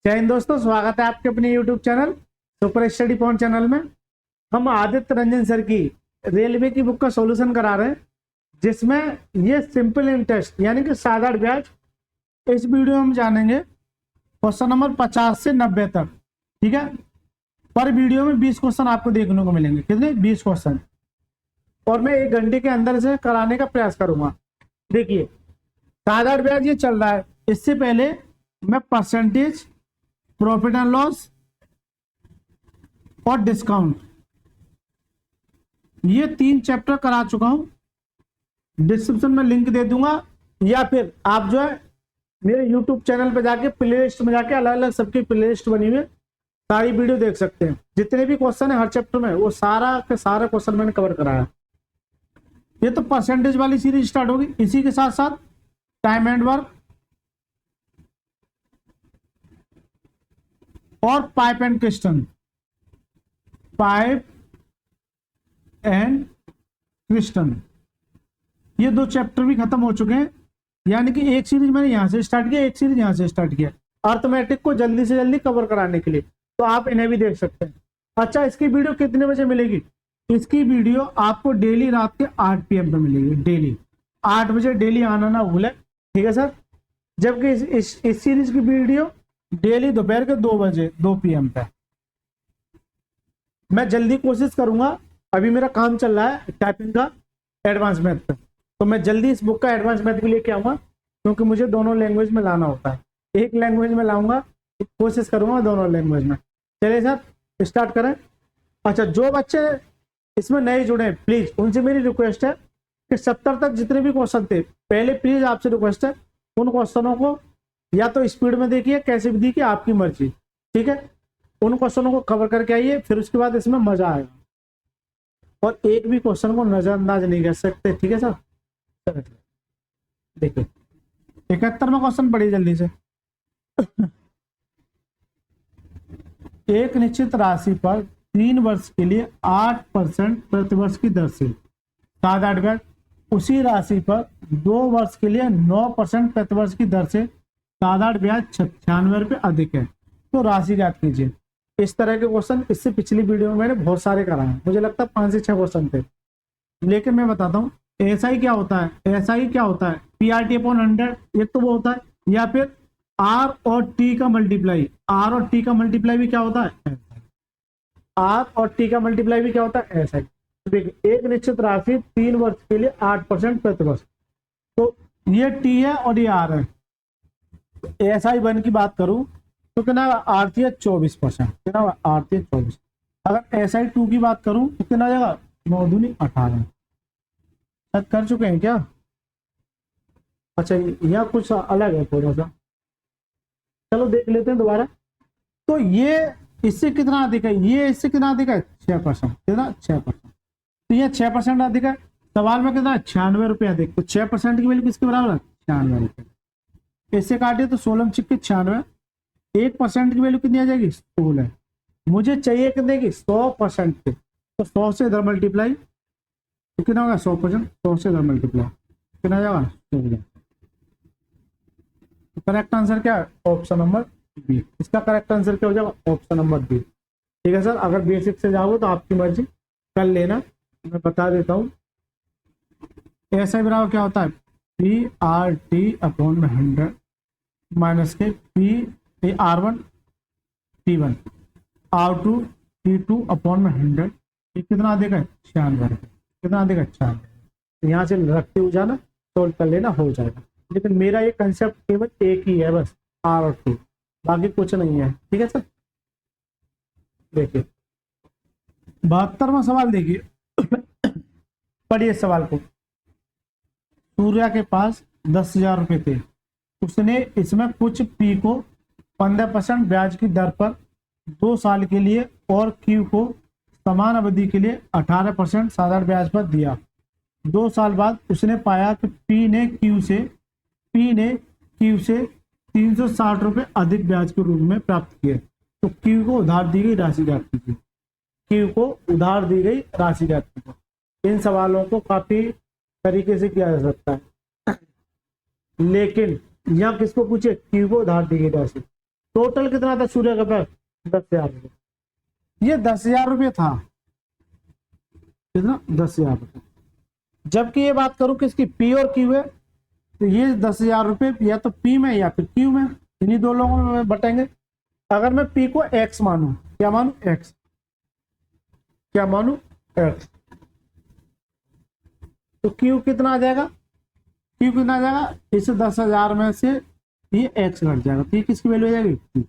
जय हिंद दोस्तों, स्वागत है आपके अपने YouTube channel super study point channel में। हम आदित्य रंजन सर की रेलवे की बुक का सॉल्यूशन करा रहे हैं, जिसमें ये सिंपल इंटरेस्ट यानी कि साधारण ब्याज, इस वीडियो में हम जानेंगे क्वेश्चन नंबर 50 से 90 तक। ठीक है, पर वीडियो में 20 क्वेश्चन आपको देखने को मिलेंगे। कितने? 20 क्वेश्चन, और मैं 1 घंटे के अंदर से कराने का प्रयास करूंगा। देखिए, साधारण ब्याज ये चल रहा है। इससे पहले मैं परसेंटेज, प्रॉफिट एंड लॉस और डिस्काउंट, ये 3 चैप्टर करा चुका हूं। डिस्क्रिप्शन में लिंक दे दूंगा, या फिर आप जो है मेरे YouTube चैनल पे जाके प्लेलिस्ट में जाके अलग अलग सबकी प्लेलिस्ट बनी हुई है, सारी वीडियो देख सकते हैं। जितने भी क्वेश्चन है हर चैप्टर में, वो सारा के सारा क्वेश्चन मैंने कवर कराया। ये तो परसेंटेज वाली सीरीज स्टार्ट होगी। इसी के साथ साथ टाइम एंड वर्क और पाइप एंड क्रिस्टन, पाइप एंड क्रिस्टन, ये 2 चैप्टर भी खत्म हो चुके हैं। यानी कि एक सीरीज मैंने यहां से स्टार्ट किया, एक सीरीज यहां से स्टार्ट किया, अर्थमेटिक को जल्दी से जल्दी कवर कराने के लिए। तो आप इन्हें भी देख सकते हैं। अच्छा, इसकी वीडियो कितने बजे मिलेगी? इसकी वीडियो आपको डेली रात के 8 PM पे मिलेगी। डेली 8 बजे डेली आना ना भूले, ठीक है सर। जबकि इस सीरीज की वीडियो डेली दोपहर के 2 बजे 2 PM पे। मैं जल्दी कोशिश करूंगा। अभी मेरा काम चल रहा है टाइपिंग का एडवांस मैथ पे, तो मैं जल्दी इस बुक का एडवांस मैथ भी लेके आऊंगा, क्योंकि मुझे दोनों लैंग्वेज में लाना होता है। एक लैंग्वेज में लाऊंगा, कोशिश करूंगा दोनों लैंग्वेज में। चलिए सर, स्टार्ट करें। अच्छा, जो बच्चे इसमें नए जुड़े, प्लीज उनसे मेरी रिक्वेस्ट है कि 70 तक जितने भी क्वेश्चन थे, पहले प्लीज आपसे रिक्वेस्ट है उन क्वेश्चनों को या तो स्पीड में देखिए, कैसे भी देखिए, आपकी मर्जी, ठीक है। उन क्वेश्चनों को कवर करके आइए, फिर उसके बाद इसमें मजा आएगा। और एक भी क्वेश्चन को नजरअंदाज नहीं कर सकते, ठीक है सर। देखिए 71वां क्वेश्चन, पढ़िए जल्दी से। एक निश्चित राशि पर 3 वर्ष के लिए 8% प्रतिवर्ष की दर से साधारण ब्याज, उसी राशि पर 2 वर्ष के लिए 9% प्रतिवर्ष की दर से साधारण ब्याज 96 रुपये अधिक है, तो राशि ज्ञात कीजिए। इस तरह के क्वेश्चन इससे पिछली वीडियो में मैंने बहुत सारे कराए हैं। मुझे लगता है 5 से 6 क्वेश्चन थे, लेकिन मैं बताता हूँ एसआई क्या होता है। एसआई क्या होता है? PRT/100, एक तो वो होता है, या फिर आर और टी का मल्टीप्लाई। आर और टी का मल्टीप्लाई भी क्या होता है? आर और टी का मल्टीप्लाई भी क्या होता है? एसआई। तो देखिए, एक निश्चित राशि 3 वर्ष के लिए 8% प्रतिवर्ष, तो ये टी है और ये आर है। SI1 की बात करूं तो कितना आरती है? 24%। कितना आरती है? 24। अगर SI2 की बात करूं तो कितना जाएगा? 9 दूनी 18। कर चुके हैं क्या? अच्छा, यहाँ कुछ अलग है थोड़ा सा, चलो देख लेते हैं दोबारा। तो ये इससे कितना अधिक है? ये इससे कितना अधिक है? 6%। कितना? 6%। तो ये 6% अधिक है। सवाल में कितना? 96 रुपये अधिक। तो 6% की वैल्यू किसके बराबर है? 96 रुपये। इससे काटिए तो 16 चिक्के 96। 1% की वैल्यू कितनी आ जाएगी? 16। मुझे चाहिए कितने की? 100% की। तो 100 से इधर मल्टीप्लाई, तो कितना होगा? 100%। 100 से इधर मल्टीप्लाई, कितना जाएगा? 16। तो करेक्ट आंसर क्या है? Option number B. इसका करेक्ट आंसर क्या हो जाएगा? Option number B. ठीक है सर, अगर बेसिक से जाओगे तो आपकी मर्जी, कर लेना। मैं बता देता हूँ। ऐसा बराबर क्या होता है? PRT/100 माइनस के R1 T1 R2 T2/100। ये कितना अधिक है? 96 रुपये। कितना अधिक है? 96। यहाँ से रखते हुए जाना, सोल्व कर लेना, हो जाएगा। लेकिन मेरा ये कंसेप्ट केवल एक ही है, बस R और T, बाकी कुछ नहीं है। ठीक है सर। देखिए 72वां सवाल, देखिए पढ़िए सवाल को। सूर्या के पास 10,000 रुपये थे। उसने इसमें कुछ पी को 15% ब्याज की दर पर 2 साल के लिए और क्यू को समान अवधि के लिए 18% साधारण ब्याज पर दिया। 2 साल बाद उसने पाया कि पी ने क्यू से 360 रुपये अधिक ब्याज के रूप में प्राप्त किए। तो क्यू को उधार दी गई राशि ज्ञात कीजिए। क्यू को उधार दी गई राशि ज्ञात कीजिए। इन सवालों को काफी तरीके से किया जा सकता है, लेकिन यहाँ किसको पूछे? क्यू को उधार दी गई राशि। टोटल कितना था सूर्य का पैर? 10,000 रुपये। ये 10,000 रुपये था, कितना? 10,000 रुपये। जबकि ये बात करूं किसकी, पी और क्यू है, तो ये 10,000 रुपये या तो पी में या फिर क्यू में, इन्हीं दो लोगों में बटेंगे। अगर मैं पी को एक्स मानू, क्या मानू? एक्स। क्या मानू? एक्स। तो क्यू कितना आ जाएगा? क्यू कितना आ जाएगा? इस 10,000 में से ये एक्स घट जाएगा, तो ये किसकी वैल्यू हो जाएगी?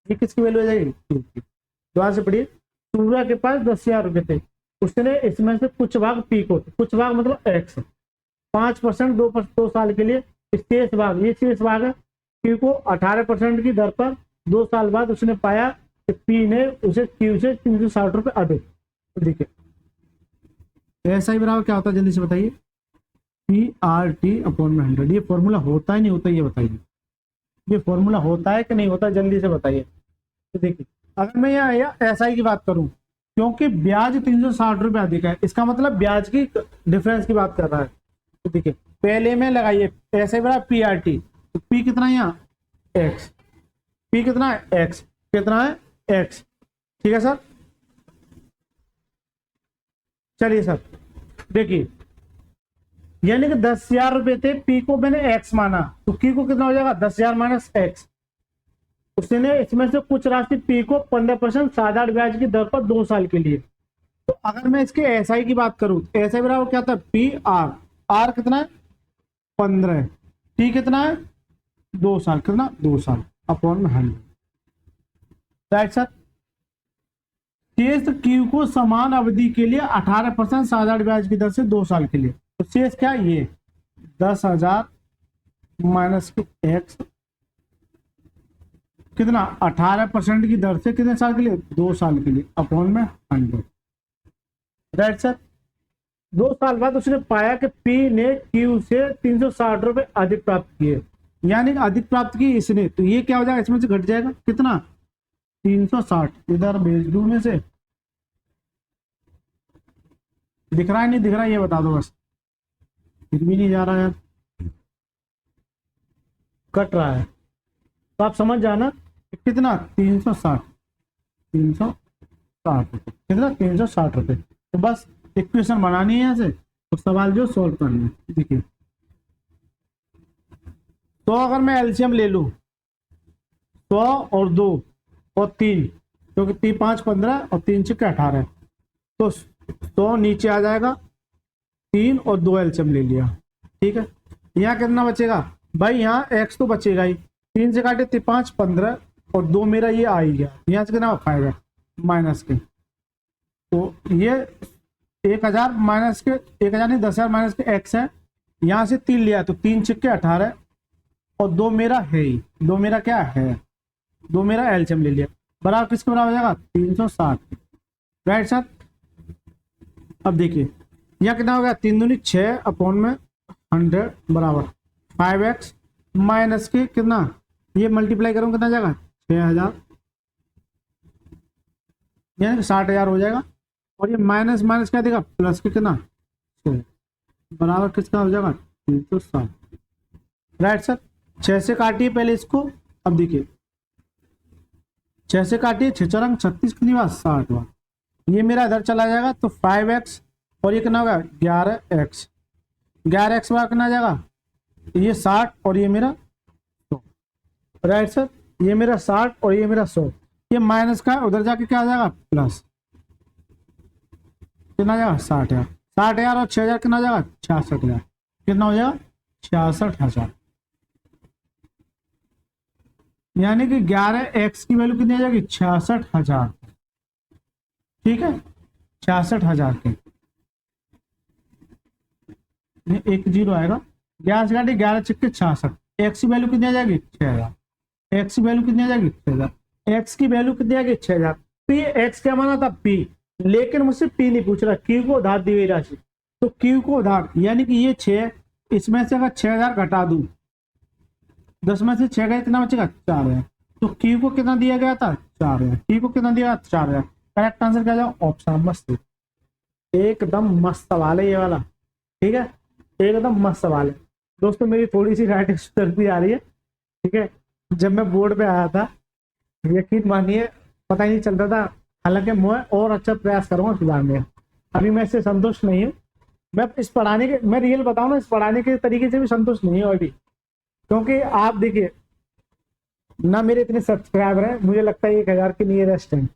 ये किसकी वैल्यू हो जाएगी? क्यू की। दोबारा से पढ़िए, सूर्य के पास 10,000 रुपये थे, उसने इसमें से कुछ भाग पी को, कुछ भाग मतलब एक्स, 5% 2 साल के लिए शेष भाग, ये शेष भाग है, क्यू को 18% की दर पर 2 साल बाद उसने पाया कि पी ने उसे क्यू से 360 रुपये अधिक। तो देखिए ऐसा ही बराबर क्या होता है, जल्दी से बताइए। पी आर टी अपॉन में 100, ये फॉर्मूला होता है नहीं होता, ये बताइए। ये फॉर्मूला होता है कि नहीं होता, जल्दी से बताइए। तो देखिए अगर मैं यहाँ एस आई की बात करूं, क्योंकि ब्याज 360 रुपये अधिक है, इसका मतलब ब्याज की डिफरेंस की बात कर रहा है। तो देखिए पहले में लगाइए ऐसे बड़ा पी आर टी, तो पी कितना है यहाँ? एक्स। पी कितना है? एक्स। कितना है? एक्स। ठीक है सर। चलिए सर देखिए, यानी कि 10,000 रुपये थे, पी को मैंने एक्स माना, तो क्यू को कितना हो जाएगा? 10,000 माइनस एक्स। उसने इसमें से कुछ राशि पी को 15% साधारण ब्याज की दर पर 2 साल के लिए। तो अगर मैं इसके एसआई की बात करूं, एसआई बराबर क्या था? P R. आर कितना है? 15। टी कितना है? 2 साल। कितना? 2 साल अपॉन 100। Right sir. शेष क्यू को समान अवधि के लिए 18% साधारण ब्याज की दर से 2 साल के लिए। तो शेष क्या? ये 10,000 माइनस एक्स, कितना? 18% की दर से कितने साल के लिए? 2 साल के लिए अपॉन में 100। Right sir. 2 साल बाद उसने पाया कि पी ने क्यू से 360 रुपये अधिक प्राप्त किए, यानी अधिक प्राप्त की इसने, तो ये क्या हो जाएगा? इसमें से घट जाएगा कितना? 360। इधर भेज दूं में से, दिख रहा है नहीं दिख रहा है ये बता दो बस। फिर भी नहीं जा रहा यार, कट रहा है, तो आप समझ जाना कितना? 360। 360 रुपये। कितना? 360 रुपये। तो बस इक्वेशन बनानी है ऐसे, तो सवाल जो सोल्व करना है। देखिए तो अगर मैं एलसीएम ले लूं, 100 और 2 और 3, क्योंकि 3 5 15 और 3 6 18, तो 100 नीचे आ जाएगा, 3 और 2 एलसीएम ले लिया। ठीक है, यहाँ कितना बचेगा भाई? यहाँ एक्स तो बचेगा ही, 3 से काटे 3 5 15 और 2 मेरा ये आ ही गया, यहाँ से कितना 5 माइनस के, तो ये 1,000 माइनस के 1,000 नहीं 10,000 माइनस के एक्स है, यहाँ से 3 लिया तो 3 6 18 और 2 मेरा है ही, 2 मेरा क्या है? 2 मेरा एलसीएम ले लिया, बराबर किसके बराबर हो जाएगा? 360। Right sir. अब देखिए यह कितना हो गया? 3 दूनी 6 अपॉन में 100 बराबर 5x माइनस के कितना? ये मल्टीप्लाई करूँ कितना जाएगा? 6,000, यानी 60,000 हो जाएगा। और ये माइनस माइनस क्या देगा? प्लस के कितना? 6 बराबर किसका हो जाएगा? 360। Right sir. 6 से काटिए पहले इसको, अब देखिए 6 से काटिए, 6 रंग 36 कितनी बार? 60 बार। ये मेरा इधर चला जाएगा तो 5x और ये कितना होगा? 11x। 11x बार कितना जाएगा? ये 60 और ये मेरा 100। Right sir. ये मेरा 60 और ये मेरा 100, ये माइनस का है, उधर जाके क्या आ जाएगा? प्लस। कितना जाएगा? 60,000। 60,000 और 6,000 कितना जाएगा? 66,000। कितना हो जाएगा? 66,000। यानी कि 11x की वैल्यू कितनी आ जाएगी? 66,000। ठीक है, 66,000 की, एक जीरो आएगा, 11 से काटिए 11 छक्के 66, एक्स की वैल्यू कितनी आ जाएगी? 6,000। एक्स की वैल्यू कितनी आ जाएगी? 6,000। एक्स की वैल्यू कितनी आ गई? 6,000। पी एक्स क्या माना था? पी, लेकिन मुझसे पी नहीं पूछ रहा, क्यू को उधार दी गई राशि, तो क्यू को उधार यानी कि ये 6, इसमें से अगर 6,000 घटा दूं, 10 में से 6 गए कितना बचेगा? 4,000। तो क्यू को कितना दिया गया था? 4,000। क्यू को कितना दिया? 4,000। करेक्ट आंसर क्या जाओ? Option number C. एकदम मस्त सवाल है ये वाला। ठीक है, एकदम मस्त सवाल है दोस्तों। मेरी थोड़ी सी राइटिंग सुधरती आ रही है। ठीक है, जब मैं बोर्ड पे आया था यकीन मानिए पता ही नहीं चलता था। हालांकि मैं और अच्छा प्रयास करूंगा सुधारने का। अभी मैं इससे संतुष्ट नहीं हूँ। मैं इस पढ़ाने के, मैं रियल बताऊं ना, इस पढ़ाने के तरीके से भी संतुष्ट नहीं हूँ अभी। क्योंकि आप देखिए ना, मेरे इतने सब्सक्राइबर हैं, मुझे लगता है 1,000 के नियरेस्ट है।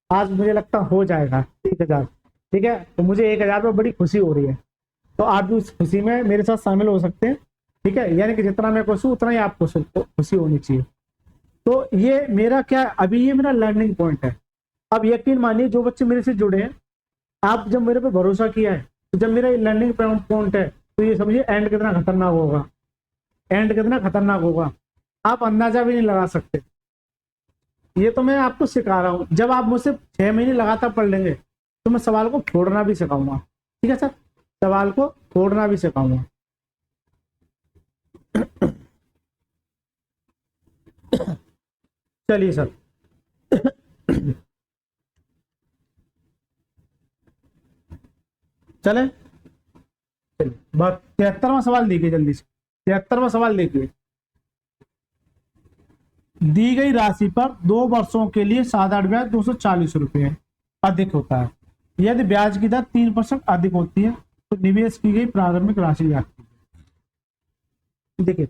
आज मुझे लगता हो जाएगा 1,000। ठीक है, तो मुझे 1,000 पे बड़ी खुशी हो रही है। तो आप भी उस खुशी में मेरे साथ शामिल हो सकते हैं। ठीक है, यानी कि जितना मैं खुश हूँ उतना ही आपको खुशी होनी चाहिए। तो ये मेरा क्या, अभी ये मेरा लर्निंग पॉइंट है। अब यकीन मानिए जो बच्चे मेरे से जुड़े हैं, आप जब मेरे पे भरोसा किया है, तो जब मेरा लर्निंग पॉइंट है, तो ये समझिए एंड कितना खतरनाक होगा। एंड कितना खतरनाक होगा आप अंदाजा भी नहीं लगा सकते। ये तो मैं आपको सिखा रहा हूँ। जब आप मुझसे 6 महीने लगातार पढ़ लेंगे, तो मैं सवाल को फोड़ना भी सिखाऊंगा। ठीक है सर, सवाल को फोड़ना भी सिखाऊंगा। चलिए सर, चले चलिए, बस 73वां सवाल देखिए जल्दी से। 73वां सवाल देखिए। दी गई राशि पर 2 वर्षों के लिए साधारण ब्याज 240 रुपये अधिक होता है। यदि ब्याज की दर 3% अधिक होती है, तो निवेश की गई प्रारंभिक राशि ज्ञात कीजिए। देखिए,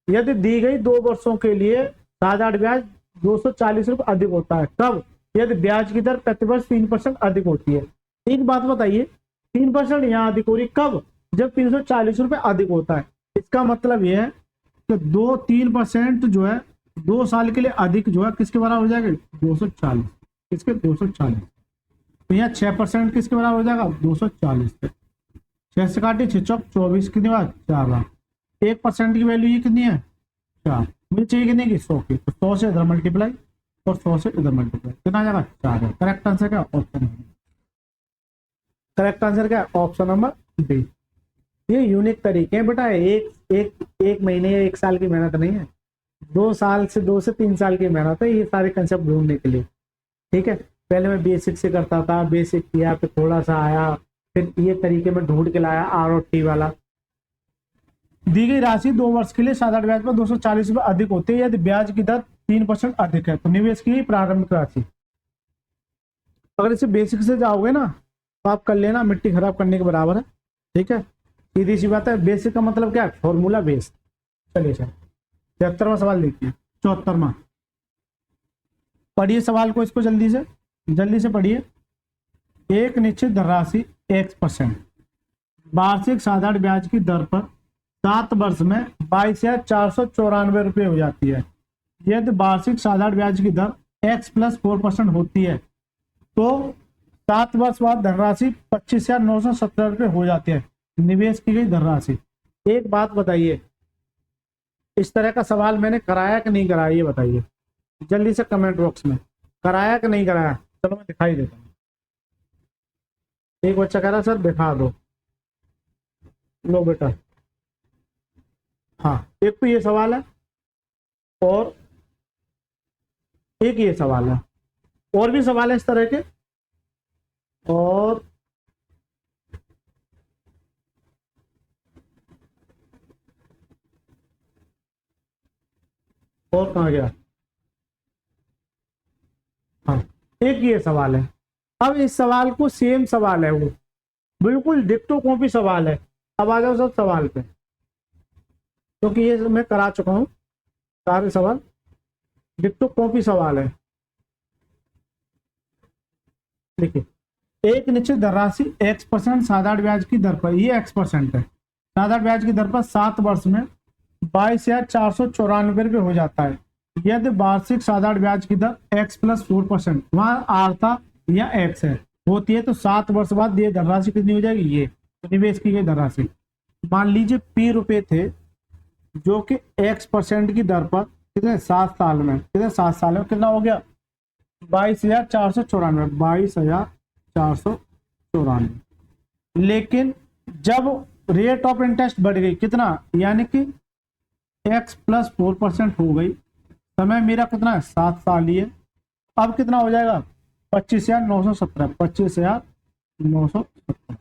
यदि दी गई 2 वर्षों के लिए साधारण ब्याज 240 रुपये अधिक होता है, कब? यदि ब्याज की दर प्रतिवर्ष 3% अधिक होती है। एक बात बताइए, 3% यहाँ अधिक हो रही कब? जब 340 रुपये अधिक होता है। इसका मतलब यह है कि 2-3% जो है 2 साल के लिए अधिक जो है किसके बराबर हो जाएगा? 240। किसके? 240। तो यहाँ 6% किसके बराबर हो जाएगा? 240 पे। 6 से काटे 6 चौक 24, कितनी बार? 4 बार। 1% की वैल्यू ये कितनी है? 4। मुझे चाहिए कितनी की? 100 की। तो 100 से इधर मल्टीप्लाई और 100 से इधर मल्टीप्लाई, कितना आ जाएगा? 4 है। करेक्ट आंसर क्या? ऑप्शन। करेक्ट आंसर क्या? Option number B. ये यूनिक तरीके हैं बेटा, एक महीने या 1 साल की मेहनत नहीं है। 2 साल से 2 से 3 साल की मेहनत है ये सारे कंसेप्ट ढूंढने के लिए। ठीक है, पहले मैं बेसिक से करता था, बेसिक किया, फिर थोड़ा सा आया, फिर ये तरीके में ढूंढ के लाया आर और टी वाला। दी गई राशि 2 वर्ष के लिए साधारण ब्याज पर 240 रुपये अधिक होती है, यदि ब्याज की दर 3% अधिक है, तो निवेश की प्रारंभिक राशि। अगर इसे बेसिक से जाओगे ना, तो आप कर लेना, मिट्टी खराब करने के बराबर है। ठीक है, सीधी सी बात है। बेसिक का मतलब क्या है? Formula base. चलिए सर, 73वां सवाल देखिए। 74वां पढ़िए सवाल को, इसको जल्दी से पढ़िए। एक निश्चित धनराशि X% वार्षिक साधारण ब्याज की दर पर 7 वर्ष में 22,494 रुपये हो जाती है। यदि वार्षिक साधारण ब्याज की दर X + 4% होती है, तो 7 वर्ष बाद धनराशि 25,917 रुपये हो जाती है। निवेश की गई धनराशि। एक बात बताइए, इस तरह का सवाल मैंने कराया कि नहीं कराया, ये बताइए जल्दी से कमेंट बॉक्स में। कराया कि नहीं कराया? चलो मैं दिखाई देता हूँ। एक बच्चा कह रहा सर दिखा दो। लो बेटा, हाँ, एक तो ये सवाल है और एक ये सवाल है, और भी सवाल है इस तरह के। और कहाँ गया? हाँ, एक ये सवाल है। अब इस सवाल को सेम सवाल है, वो बिल्कुल डिक्टो कॉपी सवाल है। अब आ जाओ सब सवाल पे, क्योंकि ये मैं करा चुका हूं सारे सवाल। डिक्टो कॉपी सवाल है। देखिए, एक निश्चित धनराशि X% साधारण ब्याज की दर पर, ये X% है, साधारण ब्याज की दर पर 7 वर्ष में 22,494 रुपये हो जाता है। यदि वार्षिक साधारण ब्याज की दर X + 4%, वहां आर था या X है, होती है, तो 7 वर्ष बाद ये धनराशि कितनी हो जाएगी? ये तो निवेश की गई धनराशि। मान लीजिए P रुपए थे, जो कि X% की दर पर कितने 7 साल में, कितने 7 साल में कितना हो गया? 22,494, 22,494। लेकिन जब रेट ऑफ इंटरेस्ट बढ़ गई, कितना, यानी कि X + 4% हो गई, समय मेरा कितना है? 7 साल ही है। अब कितना हो जाएगा? 25,917, 25,917,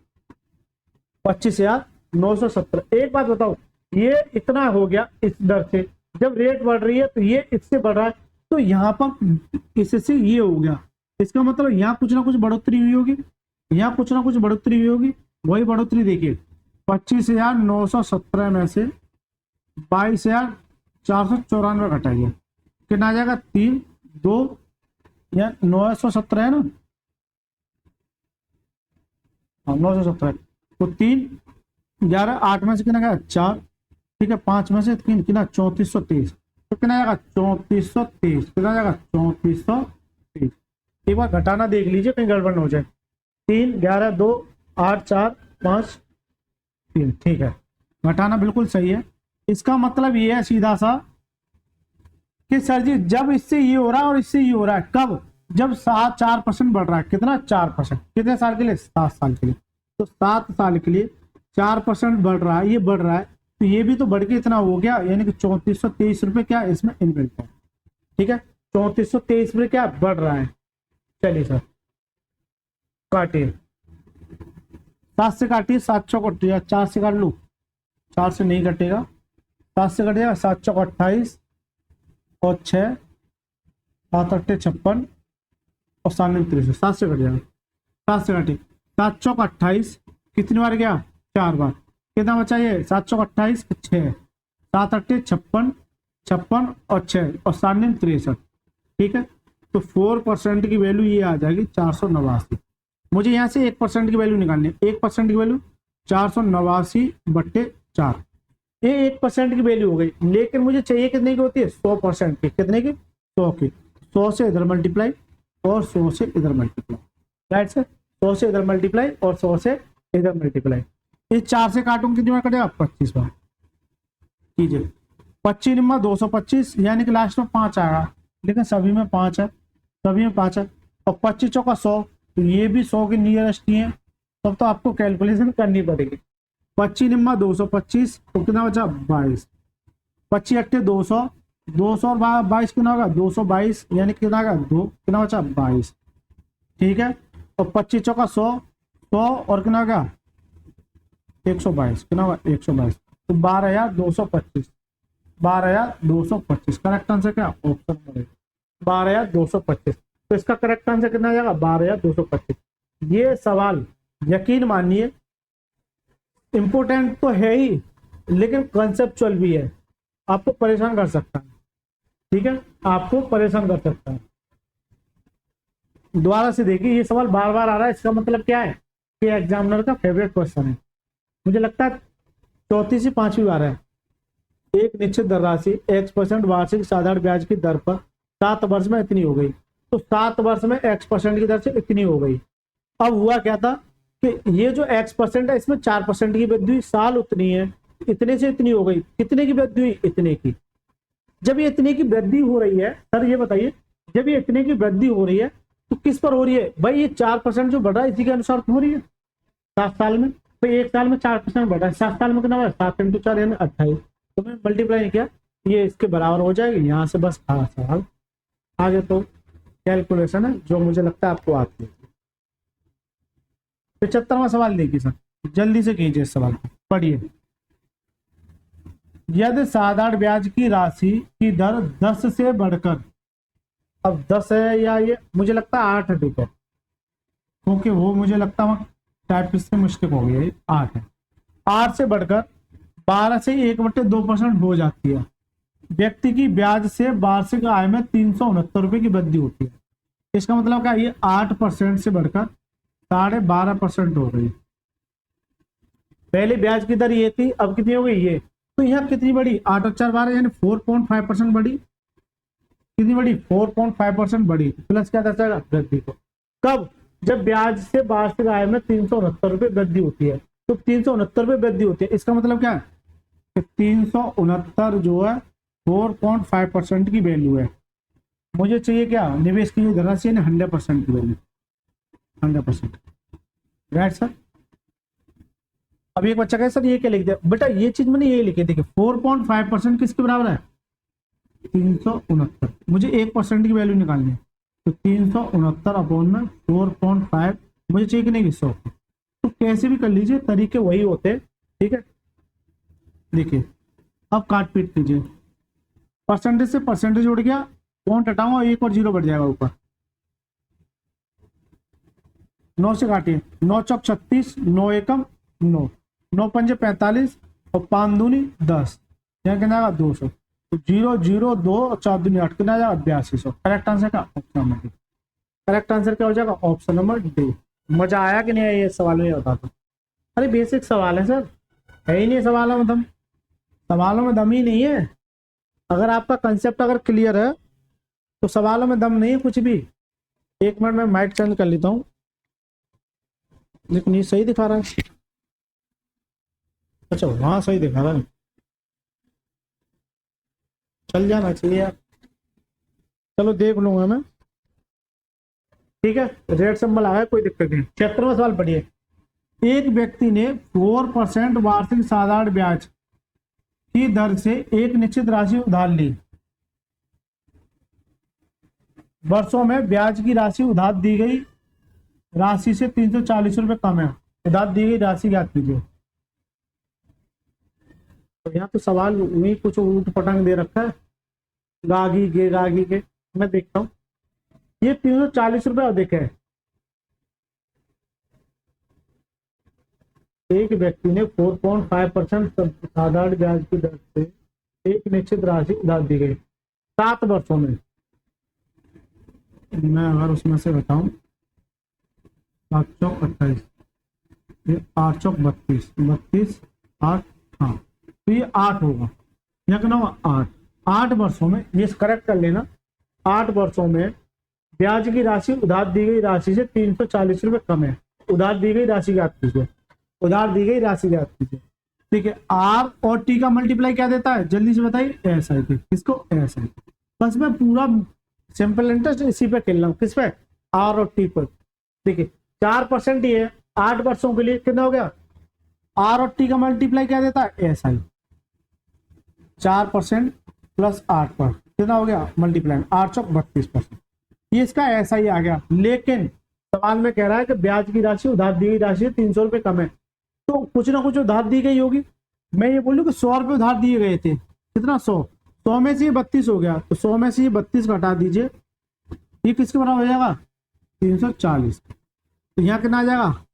25,917। एक बात बताओ, ये इतना हो गया इस दर से, जब रेट बढ़ रही है तो ये इससे बढ़ रहा है, तो यहाँ पर इससे ये हो गया, इसका मतलब यहाँ कुछ ना कुछ बढ़ोतरी हुई होगी, यहाँ कुछ ना कुछ बढ़ोतरी हुई होगी। वही बढ़ोतरी देखिए, 25,917 में से 22,494 घटाइए, कितना आ जाएगा? 3 2 या 917 है ना, हाँ 917। तो 3 11 8 में से कितना गया? 4, ठीक है। 5 में से 3 कितना? 3423। तो कितना आएगा? 3423। कितना जाएगा? 3423। एक बार घटाना देख लीजिए कहीं गड़बड़ न हो जाए। 3 11 2 8 4 5 3, ठीक है, घटाना बिल्कुल सही है। इसका मतलब ये है सीधा सा कि सर जी जब इससे ये हो रहा है और इससे ये हो रहा है, कब? जब 4% बढ़ रहा है। कितना? 4%। कितने साल के लिए? 7 साल के लिए। तो 7 साल के लिए 4% बढ़ रहा है, ये बढ़ रहा है, तो ये भी तो बढ़ के इतना हो गया, यानी कि 3423 रुपये क्या इसमें इनबिल्ट है, ठीक है। 3423 रुपये क्या बढ़ रहा है। चलिए सर काटिए, 7 से काटिए, 7 चौक 4 से काट लूँ, 4 से नहीं कटेगा, 7 से कटेगा, 7 चौक 28 और 6 7 8 56 और 7 7 से कट जाएगा। 7 से काटिए, 7 चौक 28 कितनी बार गया? 4 बार। कितना बचा ये? 7 चौक 28 6 7 8 56 56 और 6 और 7 63, ठीक है। तो 4% की वैल्यू ये आ जाएगी 489। मुझे यहाँ से 1% की वैल्यू निकालनी है। 1% की वैल्यू 489/4। ये 1% की वैल्यू हो गई, लेकिन मुझे चाहिए कितने की होती है? 100% की। कितने की? 100 की। 100 से इधर मल्टीप्लाई और 100 से इधर मल्टीप्लाई, राइट सर। 100 से इधर मल्टीप्लाई और 100 से इधर मल्टीप्लाई। इस 4 से काटूंगा कितनी बार कटेगा? 25 बार कीजिए। 25 निम्मा 225, यानी कि लास्ट में 5 आएगा, लेकिन सभी में 5 है, सभी में 5 है। और 25 चौका 100, तो ये भी 100 के नियरेस्ट ही है, तब तो आपको कैलकुलेशन करनी पड़ेगी। 25 निम्मा 225, तो कितना बचा? 22। 25 अट्ठे 200, 200 और 22 कितना होगा? 222, यानी कितना होगा? 2, कितना बचा? 22, ठीक है। और 25 चौका 100, 100 और कितना होगा? 122, कितना होगा? 122। तो 12,225, 12,225 करेक्ट आंसर क्या? Option number 12,225। तो इसका करेक्ट आंसर कितना आ जाएगा? 12,225। ये सवाल यकीन मानिए इंपोर्टेंट तो है ही, लेकिन कॉन्सेप्चुअल भी है, आपको परेशान कर सकता है, ठीक है, आपको परेशान कर सकता है। दोबारा से देखिए, ये सवाल बार बार आ रहा है, इसका मतलब क्या है कि एग्जामिनर का फेवरेट क्वेश्चन है। मुझे लगता है 4थी से 5वीं बार है। एक निश्चित धनराशि x% वार्षिक साधारण ब्याज की दर पर 7 वर्ष में इतनी हो गई। तो 7 वर्ष में x% की दर से इतनी हो गई। अब हुआ क्या था कि ये जो x% है, इसमें 4% की वृद्धि हुई, साल उतनी है, इतने से इतनी हो गई। कितने की वृद्धि हुई? इतने की। जब ये इतने की वृद्धि हो रही है, सर ये बताइए, जब ये इतने की वृद्धि हो रही है तो किस पर हो रही है भाई? ये 4% जो बढ़ रहा है इसी के अनुसार हो रही है। 7 साल में, तो एक साल में 4% बढ़ा है, 7 साल में कितना बढ़ा? 7 × 4 यानी 28। तो मैंने मल्टीप्लाई नहीं किया, ये इसके बराबर हो जाएगी। यहाँ से बस खास सवाल आगे तो कैलकुलेशन है जो मुझे लगता है आपको आती है। 75वां सवाल देखिए सर, जल्दी से कीजिए इस सवाल को, पढ़िए। यदि साधारण ब्याज की राशि की दर 10 से बढ़कर, अब 10 है या ये मुझे लगता है 8 है, ठीक है, क्योंकि वो मुझे लगता है टाइप से मिस्टेक हो गई, 8 है। 8 से बढ़कर 12 से 1/2% हो जाती है। व्यक्ति की ब्याज से वार्षिक आय में 369 रुपए की वृद्धि होती है। इसका मतलब क्या? ये 8% से बढ़कर 12.5% हो गई। पहले ब्याज की दर ये थी, अब कितनी हो गई? ये। तो यहाँ कितनी बढ़ी? 8 और 4 12, यानी 4.5% बढ़ी। कितनी बढ़ी? 4.5% बढ़ी। प्लस क्या दर्शाएगा? वृद्धि को। कब? जब ब्याज से वार्षिक आय में 369 रुपए वृद्धि होती है। तो 369 रुपए वृद्धि होती है, इसका मतलब क्या है कि 369 जो है 4.5% की वैल्यू है। मुझे चाहिए क्या? निवेश की धनराशि 100% की वैल्यू, 100%, राइट सर। अब एक बच्चा कहे सर ये क्या लिख दिया? बेटा ये चीज मैंने ये लिखी, देखिए 4.5% किसके बराबर है? 369। मुझे 1% की वैल्यू निकालनी है, तो 369/4.5 मुझे चाहिए कि नहीं? 100। तो कैसे भी कर लीजिए, तरीके वही होते हैं, ठीक है। देखिए अब काट पीट कीजिए, परसेंटेज से परसेंटेज उड़ गया, पॉइंट हटाऊंगा, एक और जीरो बढ़ जाएगा ऊपर। 9 से काटिए, 9 चौक 36, 9 एकम 9, 9 पंजे 45 और 5 दूनी 10, यहाँ कितना आएगा 200। तो 0 0 2 और 4 दूनी 8, कितना आ जाएगा 8200। करेक्ट आंसर का option number D. Correct answer क्या हो जाएगा ऑप्शन नंबर डी। मजा आया कि नहीं आया ये सवाल में बता दो। अरे बेसिक सवाल है सर, है ही नहीं सवालों में दम, सवालों में दम ही नहीं है। अगर आपका कंसेप्ट अगर क्लियर है तो सवालों में दम नहीं है कुछ भी। 1 मिनट में माइक चेंज कर लेता हूँ, लेकिन ये सही दिखा रहा है। अच्छा वहां सही दिखा रहा है, चल जाना चाहिए यार। चलो देख लूंगा मैं, ठीक है। रेड सिंबल आ गया, कोई दिक्कत नहीं। 76वां सवाल पढ़िए। एक व्यक्ति ने 4% वार्षिक साधारण ब्याज की दर से एक निश्चित राशि उधार ली। वर्षों में ब्याज की राशि उधार दी गई राशि से 340 रुपए कम है। उधार दी गई राशि याद कीजिए। तो यहाँ तो सवाल में कुछ ऊट पटांग दे रखा है, गागी के मैं देखता हूँ। ये 340 रुपए देखे, एक व्यक्ति ने 4.5% साधारण ब्याज की दर से एक निश्चित राशि उधार दी गई 7 वर्षों में। मैं अगर उसमें से बताऊं 7 चौक 28, 8 चौक 32, 32 8, हाँ तो ये 8 होगा। यहाँ कितना होगा 8 वर्षों में, ये करेक्ट कर लेना। 8 वर्षों में ब्याज की राशि उधार दी गई राशि से 340 रुपए कम है। उधार दी गई राशि याद कीजिए, उधार दी गई राशि याद कीजिए, ठीक है। आर और टी का मल्टीप्लाई क्या देता है जल्दी से बताइए, एस आई टी। किसको एस आई टी। बस मैं पूरा सिंपल इंटरेस्ट इसी पे खेल रहा हूँ, किस पे आर और टी पर, ठीक है। 4% ही है 8 वर्षों के लिए, कितना हो गया आर और टी का मल्टीप्लाई क्या देता है एस आई। 4% प्लस 8 पर कितना हो गया मल्टीप्लाई 8 चौक 32%, ये इसका ऐसा ही आ गया। लेकिन सवाल में कह रहा है कि ब्याज की राशि उधार दी गई राशि 300 रुपए कम है, तो कुछ ना कुछ उधार दी गई होगी। मैं ये बोलूँ कि 100 रुपए उधार दिए गए थे, कितना 100 में से ये 32 हो गया, तो 100 में से ये 32 घटा दीजिए, ये किसके बराबर हो जाएगा 340। तो यहाँ कितना आ जाएगा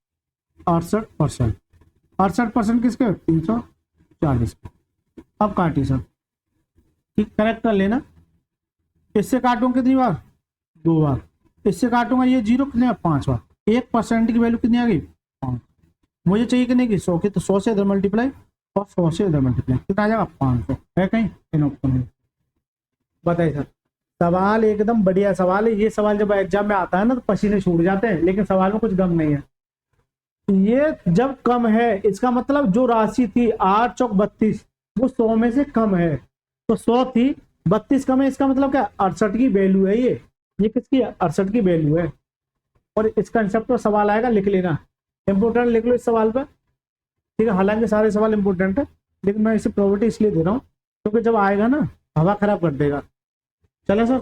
68%। 68% किसके 340। अब काटिए सब, ठीक करेक्ट कर लेना। इससे काटूंगा कितनी बार 2 बार, इससे काटूंगा ये 0 कितने 5 बार। 1% की वैल्यू कितनी आ गई 5। मुझे चाहिए कि नहीं कि 100 की, तो 100 से इधर मल्टीप्लाई और 100 से इधर मल्टीप्लाई, कितना आ जाएगा 500 है कहीं इन ऑप्शन में। बताइए सर, सवाल एकदम बढ़िया सवाल है। ये सवाल जब एग्जाम में आता है ना तो पसीने छूट जाते हैं, लेकिन सवाल में कुछ दम नहीं है। ये जब कम है इसका मतलब जो राशि थी 8 चौक 32 वो 100 में से कम है, तो 100 थी 32 कम है, इसका मतलब क्या 68 की वैल्यू है। ये किसकी 68 की वैल्यू है। और इस कंसेप्ट पर सवाल आएगा, लिख लेना, इंपोर्टेंट लिख लो इस सवाल पर, ठीक है। हालांकि सारे सवाल इंपोर्टेंट है, लेकिन मैं इसे प्रायोरिटी इसलिए दे रहा हूँ क्योंकि जब आएगा ना हवा खराब कर देगा। चले सर,